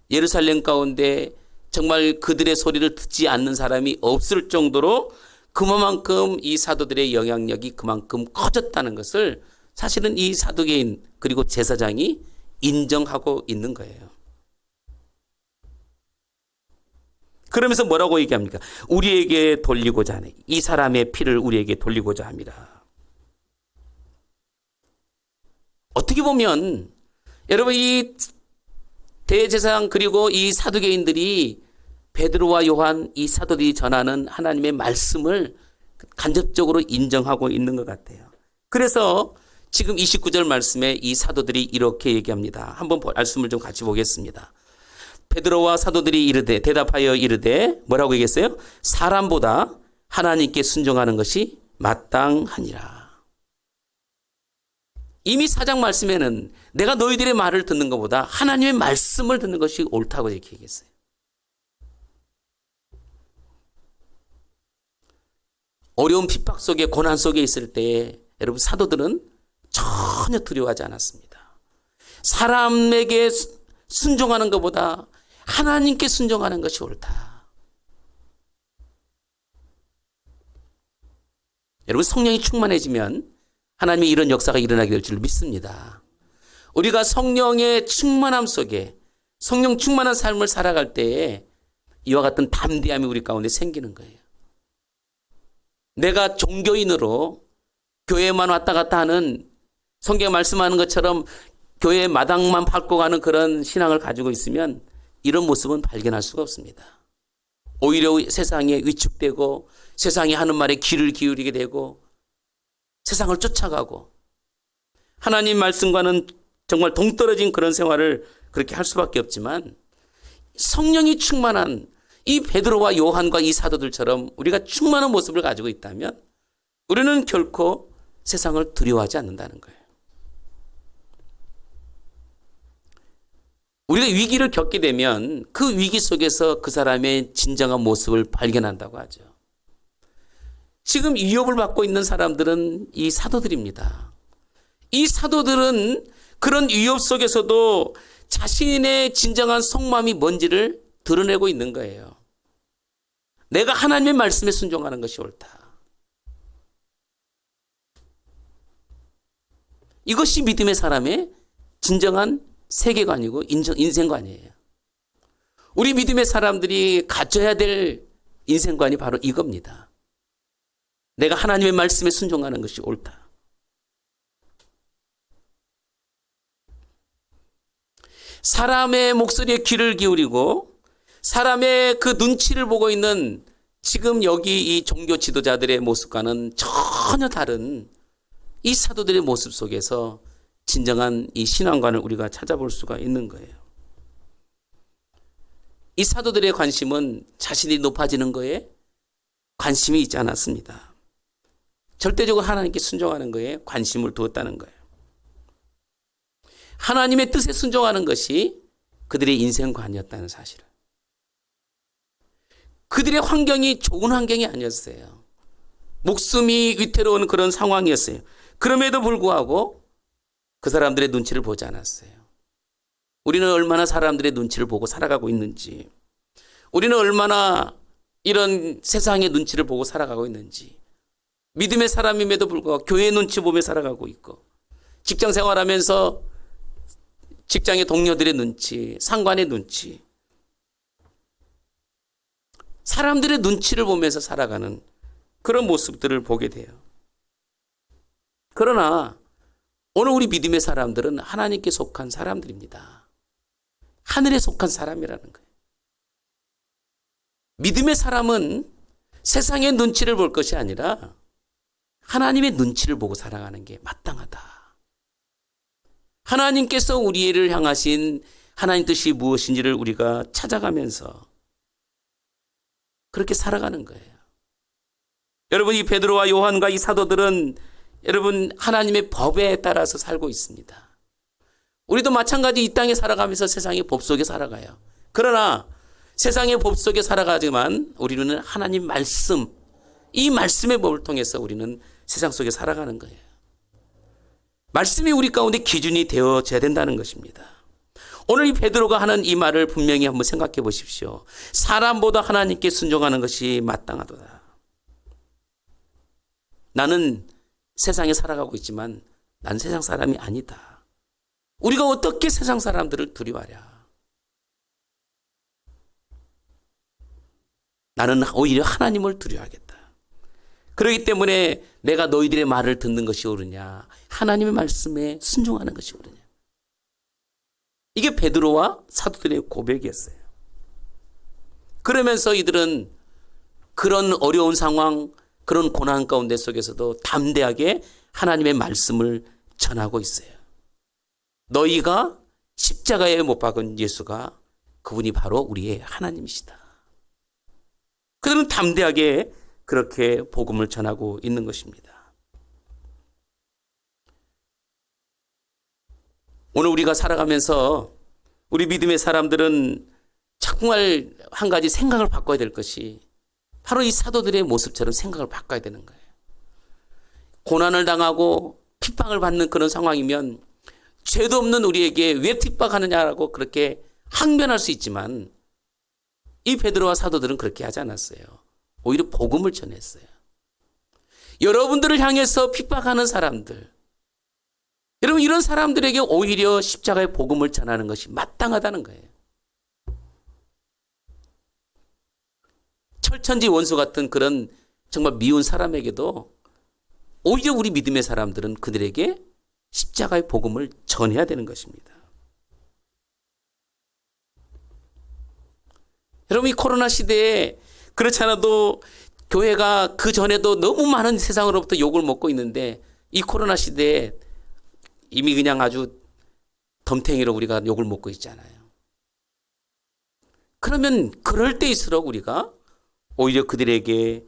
예루살렘 가운데 정말 그들의 소리를 듣지 않는 사람이 없을 정도로 그만큼 이 사도들의 영향력이 그만큼 커졌다는 것을 사실은 이 사두개인 그리고 제사장이 인정하고 있는 거예요. 그러면서 뭐라고 얘기합니까? 우리에게 돌리고자 하네. 이 사람의 피를 우리에게 돌리고자 합니다. 어떻게 보면 여러분 이 대제사장 그리고 이 사두개인들이 베드로와 요한 이 사도들이 전하는 하나님의 말씀을 간접적으로 인정하고 있는 것 같아요. 그래서 지금 29절 말씀에 이 사도들이 이렇게 얘기합니다. 한번 말씀을 좀 같이 보겠습니다. 베드로와 사도들이 대답하여 이르되 뭐라고 얘기했어요? 사람보다 하나님께 순종하는 것이 마땅하니라. 이미 4장 말씀에는 내가 너희들의 말을 듣는 것보다 하나님의 말씀을 듣는 것이 옳다고 이렇게 얘기했어요. 어려운 핍박 속에 고난 속에 있을 때 여러분 사도들은 전혀 두려워하지 않았습니다. 사람에게 순종하는 것보다 하나님께 순종하는 것이 옳다. 여러분 성령이 충만해지면 하나님의 이런 역사가 일어나게 될 줄 믿습니다. 우리가 성령의 충만함 속에 성령 충만한 삶을 살아갈 때에 이와 같은 담대함이 우리 가운데 생기는 거예요. 내가 종교인으로 교회만 왔다 갔다 하는 성경 말씀하는 것처럼 교회 마당만 밟고 가는 그런 신앙을 가지고 있으면 이런 모습은 발견할 수가 없습니다. 오히려 세상에 위축되고 세상이 하는 말에 귀를 기울이게 되고 세상을 쫓아가고 하나님 말씀과는 정말 동떨어진 그런 생활을 그렇게 할 수밖에 없지만 성령이 충만한 이 베드로와 요한과 이 사도들처럼 우리가 충만한 모습을 가지고 있다면 우리는 결코 세상을 두려워하지 않는다는 거예요. 우리가 위기를 겪게 되면 그 위기 속에서 그 사람의 진정한 모습을 발견한다고 하죠. 지금 위협을 받고 있는 사람들은 이 사도들입니다. 이 사도들은 그런 위협 속에서도 자신의 진정한 속마음이 뭔지를 드러내고 있는 거예요. 내가 하나님의 말씀에 순종하는 것이 옳다. 이것이 믿음의 사람의 진정한 세계관이고 인생관이에요. 우리 믿음의 사람들이 가져야 될 인생관이 바로 이겁니다. 내가 하나님의 말씀에 순종하는 것이 옳다. 사람의 목소리에 귀를 기울이고 사람의 그 눈치를 보고 있는 지금 여기 이 종교 지도자들의 모습과는 전혀 다른 이 사도들의 모습 속에서 진정한 이 신앙관을 우리가 찾아볼 수가 있는 거예요. 이 사도들의 관심은 자신이 높아지는 거에 관심이 있지 않았습니다. 절대적으로 하나님께 순종하는 거에 관심을 두었다는 거예요. 하나님의 뜻에 순종하는 것이 그들의 인생관이었다는 사실을. 그들의 환경이 좋은 환경이 아니었어요. 목숨이 위태로운 그런 상황이었어요. 그럼에도 불구하고 그 사람들의 눈치를 보지 않았어요. 우리는 얼마나 사람들의 눈치를 보고 살아가고 있는지, 우리는 얼마나 이런 세상의 눈치를 보고 살아가고 있는지, 믿음의 사람임에도 불구하고 교회 눈치 보며 살아가고 있고, 직장 생활하면서 직장의 동료들의 눈치, 상관의 눈치, 사람들의 눈치를 보면서 살아가는 그런 모습들을 보게 돼요. 그러나 오늘 우리 믿음의 사람들은 하나님께 속한 사람들입니다. 하늘에 속한 사람이라는 거예요. 믿음의 사람은 세상의 눈치를 볼 것이 아니라 하나님의 눈치를 보고 살아가는 게 마땅하다. 하나님께서 우리를 향하신 하나님 뜻이 무엇인지를 우리가 찾아가면서 그렇게 살아가는 거예요. 여러분, 이 베드로와 요한과 이 사도들은 여러분 하나님의 법에 따라서 살고 있습니다. 우리도 마찬가지 이 땅에 살아가면서 세상의 법 속에 살아가요. 그러나 세상의 법 속에 살아가지만 우리는 하나님 말씀, 이 말씀의 법을 통해서 우리는 세상 속에 살아가는 거예요. 말씀이 우리 가운데 기준이 되어져야 된다는 것입니다. 오늘 이 베드로가 하는 이 말을 분명히 한번 생각해 보십시오. 사람보다 하나님께 순종하는 것이 마땅하도다. 나는 세상에 살아가고 있지만 난 세상 사람이 아니다. 우리가 어떻게 세상 사람들을 두려워하랴. 나는 오히려 하나님을 두려워하겠다. 그렇기 때문에 내가 너희들의 말을 듣는 것이 옳으냐, 하나님의 말씀에 순종하는 것이 옳으냐. 이게 베드로와 사도들의 고백이었어요. 그러면서 이들은 그런 어려운 상황, 그런 고난 가운데 속에서도 담대하게 하나님의 말씀을 전하고 있어요. 너희가 십자가에 못 박은 예수가 그분이 바로 우리의 하나님이시다. 그들은 담대하게 그렇게 복음을 전하고 있는 것입니다. 오늘 우리가 살아가면서 우리 믿음의 사람들은 정말 한 가지 생각을 바꿔야 될 것이 바로 이 사도들의 모습처럼 생각을 바꿔야 되는 거예요. 고난을 당하고 핍박을 받는 그런 상황이면 죄도 없는 우리에게 왜 핍박하느냐라고 그렇게 항변할 수 있지만 이 베드로와 사도들은 그렇게 하지 않았어요. 오히려 복음을 전했어요. 여러분들을 향해서 핍박하는 사람들, 여러분 이런 사람들에게 오히려 십자가의 복음을 전하는 것이 마땅하다는 거예요. 철천지 원수 같은 그런 정말 미운 사람에게도 오히려 우리 믿음의 사람들은 그들에게 십자가의 복음을 전해야 되는 것입니다. 여러분 이 코로나 시대에 그렇지 않아도 교회가 그 전에도 너무 많은 세상으로부터 욕을 먹고 있는데 이 코로나 시대에 이미 그냥 아주 덤탱이로 우리가 욕을 먹고 있잖아요. 그러면 그럴 때일수록 우리가 오히려 그들에게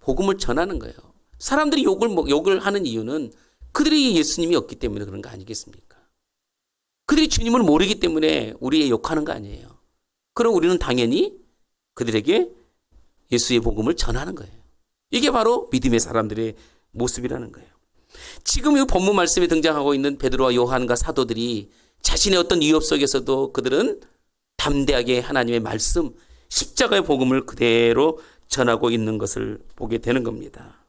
복음을 전하는 거예요. 사람들이 욕을 하는 이유는 그들이 예수님이 없기 때문에 그런 거 아니겠습니까? 그들이 주님을 모르기 때문에 우리의 욕하는 거 아니에요. 그럼 우리는 당연히 그들에게 예수의 복음을 전하는 거예요. 이게 바로 믿음의 사람들의 모습이라는 거예요. 지금 이 본문 말씀에 등장하고 있는 베드로와 요한과 사도들이 자신의 어떤 위협 속에서도 그들은 담대하게 하나님의 말씀, 십자가의 복음을 그대로 전하고 있는 것을 보게 되는 겁니다.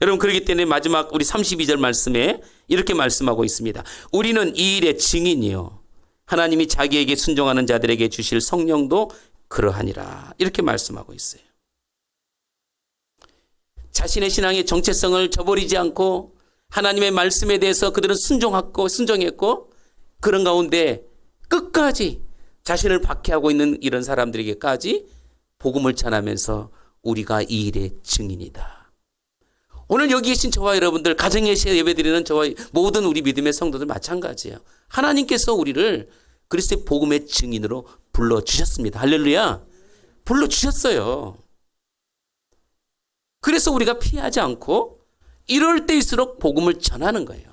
여러분 그렇기 때문에 마지막 우리 32절 말씀에 이렇게 말씀하고 있습니다. 우리는 이 일의 증인이요 하나님이 자기에게 순종하는 자들에게 주실 성령도 그러하니라. 이렇게 말씀하고 있어요. 자신의 신앙의 정체성을 저버리지 않고 하나님의 말씀에 대해서 그들은 순종했고 그런 가운데 끝까지 자신을 박해하고 있는 이런 사람들에게까지 복음을 전하면서 우리가 이 일의 증인이다. 오늘 여기 계신 저와 여러분들, 가정예배 예배드리는 저와 모든 우리 믿음의 성도들 마찬가지예요. 하나님께서 우리를 그리스도의 복음의 증인으로 불러주셨습니다. 할렐루야. 불러주셨어요. 그래서 우리가 피하지 않고 이럴 때일수록 복음을 전하는 거예요.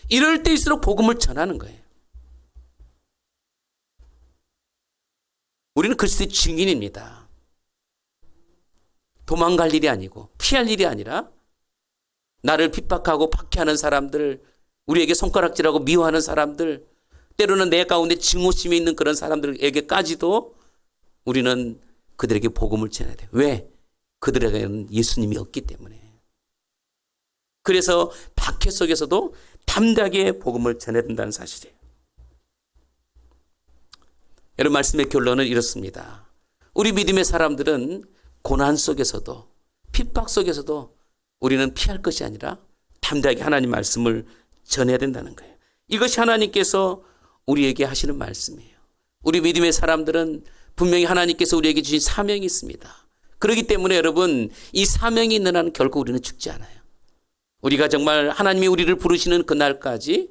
이럴 때일수록 복음을 전하는 거예요. 우리는 그리스도의 증인입니다. 도망갈 일이 아니고 피할 일이 아니라 나를 핍박하고 박해하는 사람들, 우리에게 손가락질하고 미워하는 사람들, 때로는 내 가운데 증오심이 있는 그런 사람들에게까지도 우리는 그들에게 복음을 전해야 돼요. 왜? 그들에게는 예수님이 없기 때문에. 그래서 박해 속에서도 담대하게 복음을 전해야 된다는 사실이에요. 여러분, 말씀의 결론은 이렇습니다. 우리 믿음의 사람들은 고난 속에서도 핍박 속에서도 우리는 피할 것이 아니라 담대하게 하나님 말씀을 전해야 된다는 거예요. 이것이 하나님께서 우리에게 하시는 말씀이에요. 우리 믿음의 사람들은 분명히 하나님께서 우리에게 주신 사명이 있습니다. 그렇기 때문에 여러분, 이 사명이 있는 한은 결코 우리는 죽지 않아요. 우리가 정말 하나님이 우리를 부르시는 그날까지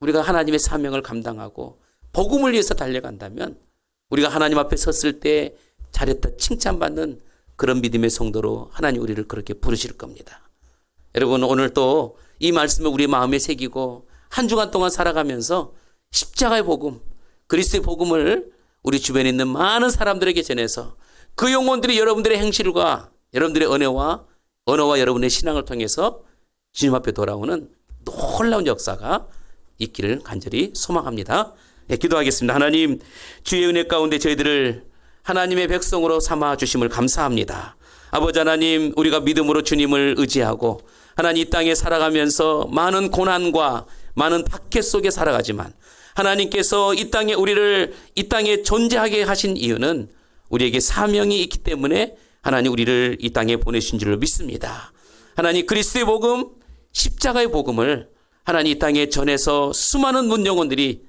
우리가 하나님의 사명을 감당하고 복음을 위해서 달려간다면 우리가 하나님 앞에 섰을 때 잘했다 칭찬받는 그런 믿음의 성도로 하나님 우리를 그렇게 부르실 겁니다. 여러분, 오늘 또 이 말씀을 우리 마음에 새기고 한 주간 동안 살아가면서 십자가의 복음, 그리스도의 복음을 우리 주변에 있는 많은 사람들에게 전해서 그 영혼들이 여러분들의 행실과 여러분들의 언어와 여러분의 신앙을 통해서 주님 앞에 돌아오는 놀라운 역사가 있기를 간절히 소망합니다. 네, 기도하겠습니다. 하나님, 주의 은혜 가운데 저희들을 하나님의 백성으로 삼아 주심을 감사합니다. 아버지 하나님, 우리가 믿음으로 주님을 의지하고 하나님 이 땅에 살아가면서 많은 고난과 많은 박해 속에 살아가지만 하나님께서 이 땅에 우리를 이 땅에 존재하게 하신 이유는 우리에게 사명이 있기 때문에 하나님 우리를 이 땅에 보내신 줄로 믿습니다. 하나님, 그리스도의 복음, 십자가의 복음을 하나님 이 땅에 전해서 수많은 문영혼들이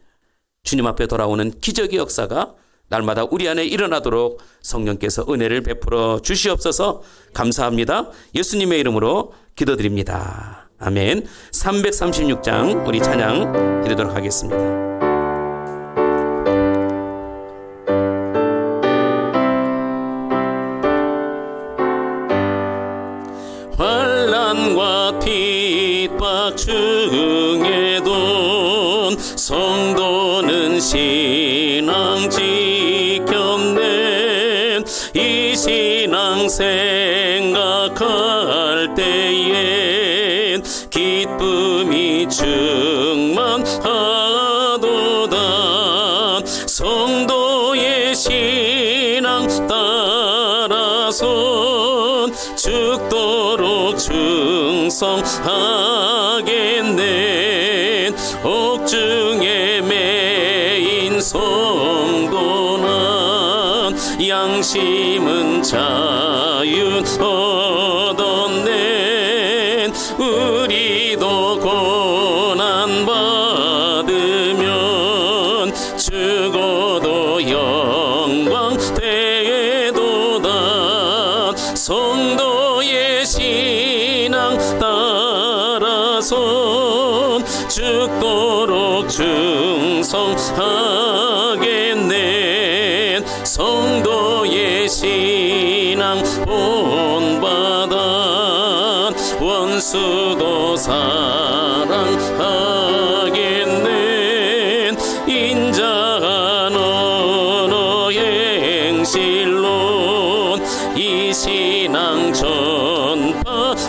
주님 앞에 돌아오는 기적의 역사가 날마다 우리 안에 일어나도록 성령께서 은혜를 베풀어 주시옵소서. 감사합니다. 예수님의 이름으로 기도드립니다. 아멘. 336장 우리 찬양 드리도록 하겠습니다. 환난과 핍박 중에도 성도는 신앙 지켰네. 이 신앙 생각할 때엔 기쁨이 충만하도다. 성도의 신앙 따라서 죽도록 충성하겠네. 옥중에 매인 성도나 양심은 자유 얻었네. 우리도 고난 받으면 죽어도 영광 되도다. 성도의 신앙 따라서 죽도록 충성하겠네. 성도의 신앙 본받아 원수도 사랑하겠네. 인자한 언어의 행실로 이 신앙 전파하리라.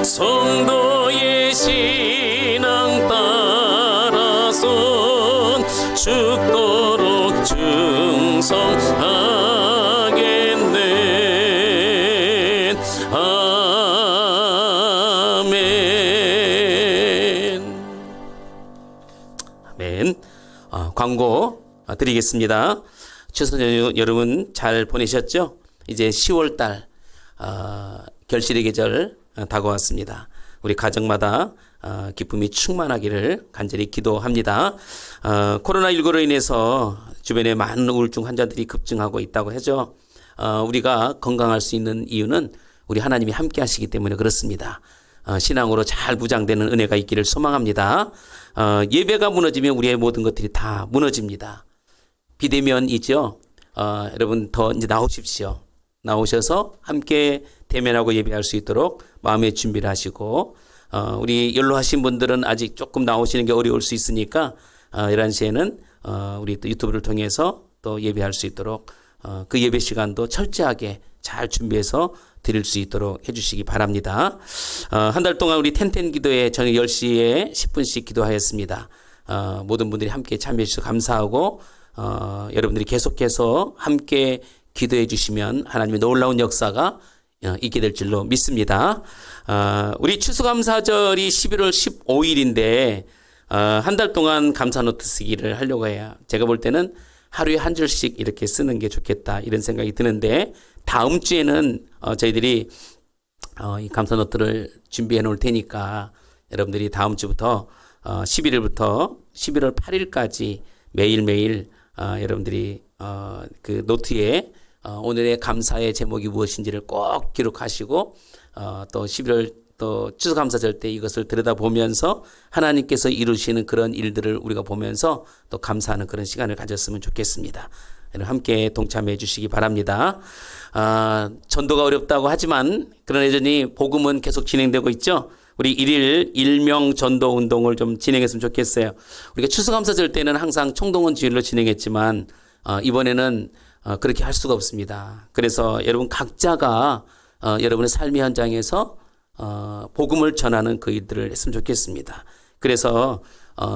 성도의 신앙 따라서 죽도록 충성하겠네. 아멘. 아멘. 광고 드리겠습니다. 추석 연휴 여러분 잘 보내셨죠? 이제 10월달 결실의 계절 다가왔습니다. 우리 가정마다 기쁨이 충만하기를 간절히 기도합니다. 코로나19로 인해서 주변에 많은 우울증 환자들이 급증하고 있다고 하죠. 우리가 건강할 수 있는 이유는 우리 하나님이 함께 하시기 때문에 그렇습니다. 신앙으로 잘 무장되는 은혜가 있기를 소망합니다. 예배가 무너지면 우리의 모든 것들이 다 무너집니다. 비대면이죠. 여러분 더 이제 나오십시오. 나오셔서 함께 대면하고 예배할 수 있도록 마음의 준비를 하시고, 우리 연로하신 분들은 아직 조금 나오시는 게 어려울 수 있으니까 11시에는 우리 또 유튜브를 통해서 또 예배할 수 있도록 그 예배 시간도 철저하게 잘 준비해서 드릴 수 있도록 해주시기 바랍니다. 한 달 동안 우리 텐텐 기도에 저녁 10시에 10분씩 기도하였습니다. 모든 분들이 함께 참여해 주셔서 감사하고, 여러분들이 계속해서 함께 기도해 주시면 하나님의 놀라운 역사가 있게 될 줄로 믿습니다. 우리 추수감사절이 11월 15일인데 한 달 동안 감사노트 쓰기를 하려고 해요. 제가 볼 때는 하루에 한 줄씩 이렇게 쓰는 게 좋겠다 이런 생각이 드는데, 다음 주에는 저희들이 이 감사노트를 준비해 놓을 테니까 여러분들이 다음 주부터 11일부터 11월 8일까지 매일매일 여러분들이 그 노트에 오늘의 감사의 제목이 무엇인지를 꼭 기록하시고, 또 11월 또 추수감사절 때 이것을 들여다보면서 하나님께서 이루시는 그런 일들을 우리가 보면서 또 감사하는 그런 시간을 가졌으면 좋겠습니다. 함께 동참해 주시기 바랍니다. 전도가 어렵다고 하지만 그런 여전히 복음은 계속 진행되고 있죠. 우리 1일 일명 전도 운동을 좀 진행했으면 좋겠어요. 우리가 추수감사절 때는 항상 총동원 주일로 진행했지만 이번에는 그렇게 할 수가 없습니다. 그래서 여러분 각자가 여러분의 삶의 현장에서 복음을 전하는 그 일들을 했으면 좋겠습니다. 그래서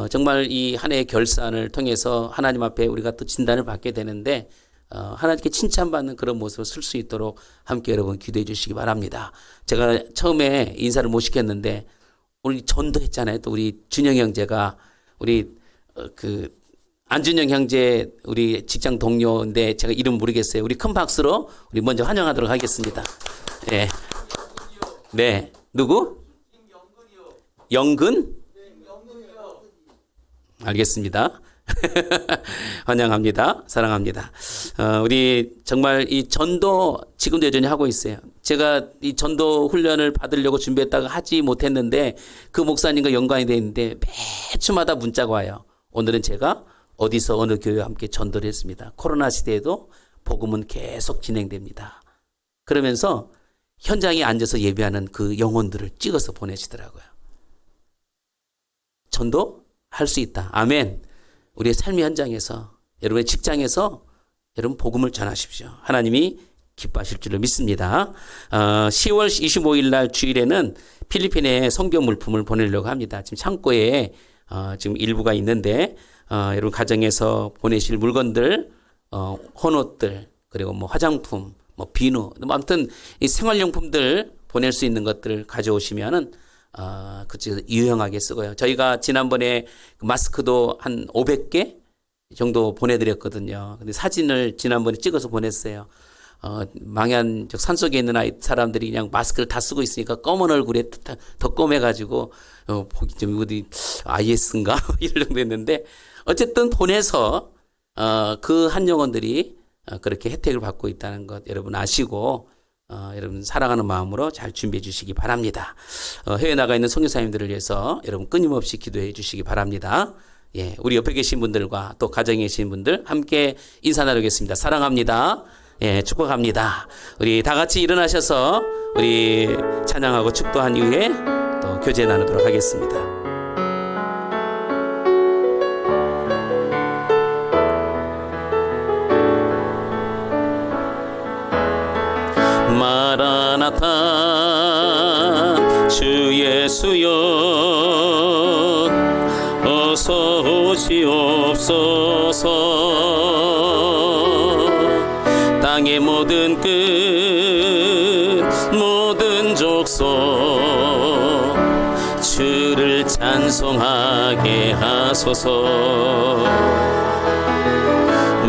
정말 이 한 해의 결산을 통해서 하나님 앞에 우리가 또 진단을 받게 되는데, 하나님께 칭찬받는 그런 모습을 쓸 수 있도록 함께 여러분 기도해 주시기 바랍니다. 제가 처음에 인사를 못 시켰는데 우리 전도했잖아요. 또 우리 준영 형제가 우리 그 안준영 형제 우리 직장 동료인데 제가 이름 모르겠어요. 우리 큰 박수로 우리 먼저 환영하도록 하겠습니다. 네. 네. 누구? 영근? 알겠습니다. 환영합니다. 사랑합니다. 우리 정말 이 전도 지금도 여전히 하고 있어요. 제가 이 전도 훈련을 받으려고 준비했다가 하지 못했는데 그 목사님과 연관이 되어 있는데 매주마다 문자가 와요. 오늘은 제가 어디서 어느 교회와 함께 전도를 했습니다. 코로나 시대에도 복음은 계속 진행됩니다. 그러면서 현장에 앉아서 예배하는 그 영혼들을 찍어서 보내시더라고요. 전도 할 수 있다. 아멘. 우리의 삶의 현장에서, 여러분의 직장에서 여러분 복음을 전하십시오. 하나님이 기뻐하실 줄로 믿습니다. 10월 25일 날 주일에는 필리핀에 성경 물품을 보내려고 합니다. 지금 창고에 지금 일부가 있는데, 여러분 가정에서 보내실 물건들, 헌옷들, 그리고 뭐 화장품, 뭐 비누, 아무튼 이 생활용품들 보낼 수 있는 것들 가져오시면은 그쪽에서 유용하게 쓰고요. 저희가 지난번에 마스크도 한 500개 정도 보내드렸거든요. 근데 사진을 지난번에 찍어서 보냈어요. 망한 산속에 있는 사람들이 그냥 마스크를 다 쓰고 있으니까 검은 얼굴에 더 검해가지고 보기 좀 어디 IS인가 이럴 정도 했는데, 어쨌든 보내서 그 한 영혼들이 그렇게 혜택을 받고 있다는 것 여러분 아시고, 여러분 사랑하는 마음으로 잘 준비해 주시기 바랍니다. 해외 나가 있는 선교사님들을 위해서 여러분 끊임없이 기도해 주시기 바랍니다. 예, 우리 옆에 계신 분들과 또 가정에 계신 분들 함께 인사 나누겠습니다. 사랑합니다. 예, 축복합니다. 우리 다 같이 일어나셔서 우리 찬양하고 축도한 이후에 또 교제 나누도록 하겠습니다. 마라나타 주 예수여 어서 오시옵소서. 땅의 모든 끝 모든 족속 주를 찬송하게 하소서.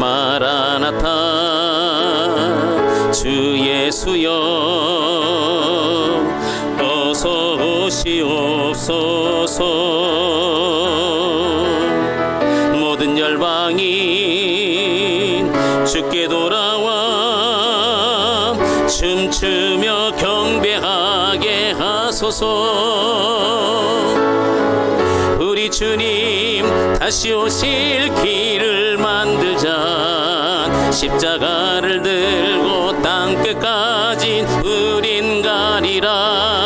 마라나타 주 예수여 어서 오시옵소서. 모든 열방인 주께 돌아와 춤추며 경배하게 하소서. 우리 주님 다시 오실 길을 만들자. 십자가를 들고 땅끝까지 우린 가리라.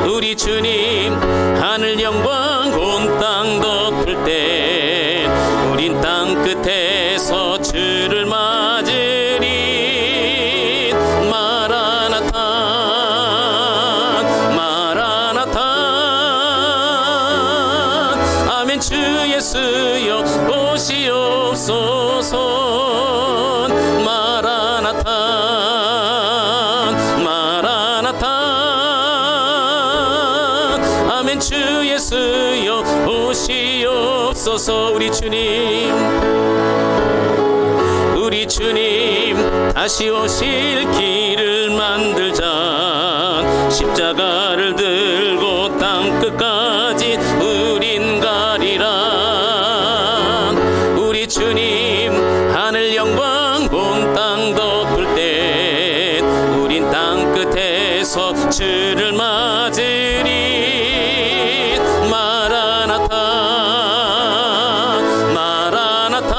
우리 주님 하늘 영광 온 땅 덮을 때 우린 땅끝에서 주를 맞으리. 마라나타 마라나타. 아멘. 주 예수여 오시옵소서. 마라나타 마라나타. 아멘. 주 예수여 오시옵소서. 우리 주님 다시 오실 길을 만들자. 십자가를 들고 땅끝까지 우린 가리라. 우리 주님 하늘 영광 온 땅 덮을 때 우린 땅끝에서 주를 맞으리. 마라나타 마라나타.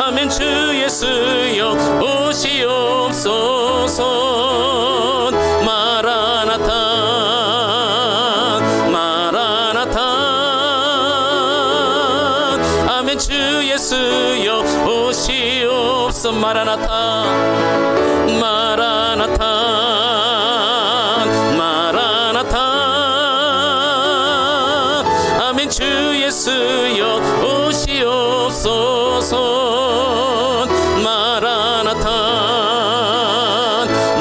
아멘. 주 예수여 오시옵소서. 마라나타 마라나타. 아멘. 주 예수여 오시옵소서. 마라나타 마라나타 마라나타. 아멘. 주 예수여 오시옵소서. 마라나타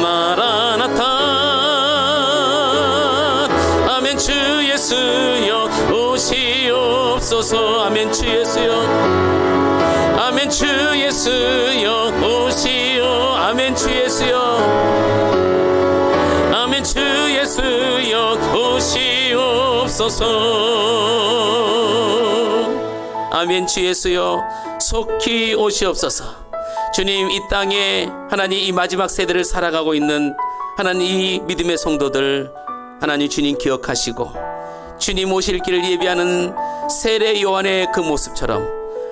마라나타. 아멘. 주 예수여 오시옵소서. 아멘. 주 예수여. 아멘. 주 예수여 오시오. 아멘. 주 예수여. 아멘. 주 예수여 오시옵소서. 아멘. 주 예수여 속히 오시옵소서. 주님, 이 땅에 하나님 이 마지막 세대를 살아가고 있는 하나님 이 믿음의 성도들 하나님 주님 기억하시고 주님 오실 길을 예비하는 세례 요한의 그 모습처럼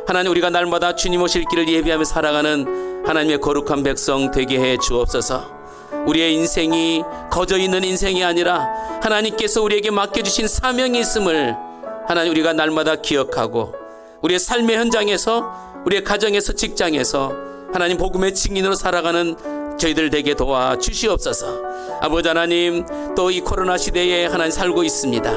하나님 우리가 날마다 주님 오실 길을 예비하며 살아가는 하나님의 거룩한 백성 되게 해 주옵소서. 우리의 인생이 거저 있는 인생이 아니라 하나님께서 우리에게 맡겨주신 사명이 있음을 하나님 우리가 날마다 기억하고 우리의 삶의 현장에서 우리의 가정에서 직장에서 하나님 복음의 증인으로 살아가는 저희들 되게 도와 주시옵소서. 아버지 하나님, 또 이 코로나 시대에 하나님 살고 있습니다.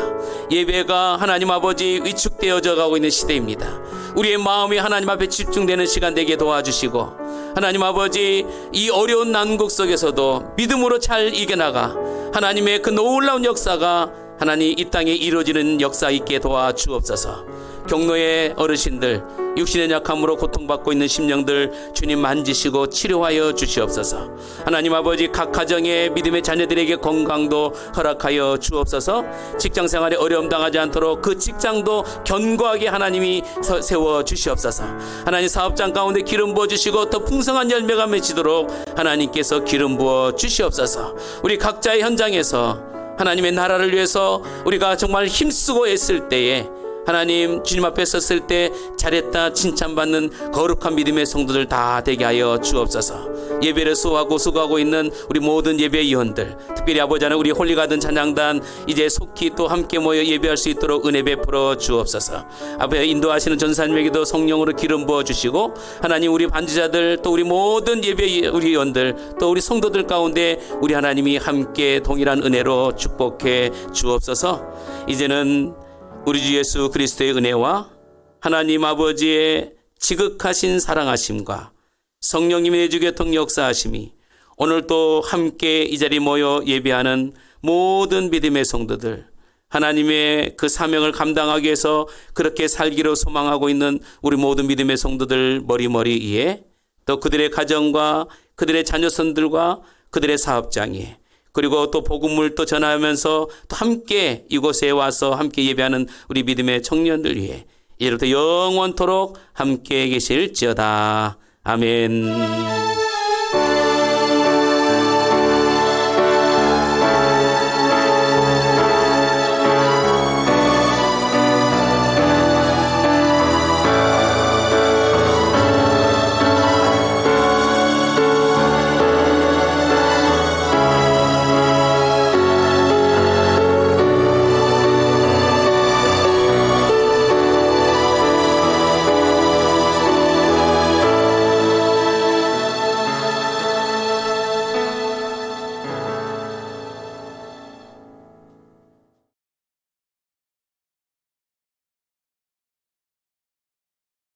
예배가 하나님 아버지 위축되어져 가고 있는 시대입니다. 우리의 마음이 하나님 앞에 집중되는 시간 되게 도와주시고 하나님 아버지 이 어려운 난국 속에서도 믿음으로 잘 이겨나가 하나님의 그 놀라운 역사가 하나님 이 땅에 이루어지는 역사 있게 도와주옵소서. 경로의 어르신들, 육신의 약함으로 고통받고 있는 심령들 주님 만지시고 치료하여 주시옵소서. 하나님 아버지 각 가정의 믿음의 자녀들에게 건강도 허락하여 주옵소서. 직장생활에 어려움 당하지 않도록 그 직장도 견고하게 하나님이 세워 주시옵소서. 하나님 사업장 가운데 기름 부어 주시고 더 풍성한 열매가 맺히도록 하나님께서 기름 부어 주시옵소서. 우리 각자의 현장에서 하나님의 나라를 위해서 우리가 정말 힘쓰고 애쓸 때에 하나님 주님 앞에 섰을 때 잘했다 칭찬받는 거룩한 믿음의 성도들 다 되게 하여 주옵소서. 예배를 수고하고 있는 우리 모든 예배위원들, 특별히 아버지 하나님 우리 홀리가든 찬양단 이제 속히 또 함께 모여 예배할 수 있도록 은혜 베풀어 주옵소서. 앞에 인도하시는 전사님에게도 성령으로 기름 부어 주시고 하나님 우리 반주자들 또 우리 모든 예배위원들 또 우리 성도들 가운데 우리 하나님이 함께 동일한 은혜로 축복해 주옵소서. 이제는 우리 주 예수 그리스도의 은혜와 하나님 아버지의 지극하신 사랑하심과 성령님의 내주교통 역사하심이 오늘 또 함께 이 자리에 모여 예배하는 모든 믿음의 성도들, 하나님의 그 사명을 감당하기 위해서 그렇게 살기로 소망하고 있는 우리 모든 믿음의 성도들 머리머리 위에 또 그들의 가정과 그들의 자녀선들과 그들의 사업장에 그리고 또 복음을 또 전하면서 또 함께 이곳에 와서 함께 예배하는 우리 믿음의 청년들 위해 이제부터 영원토록 함께 계실지어다. 아멘.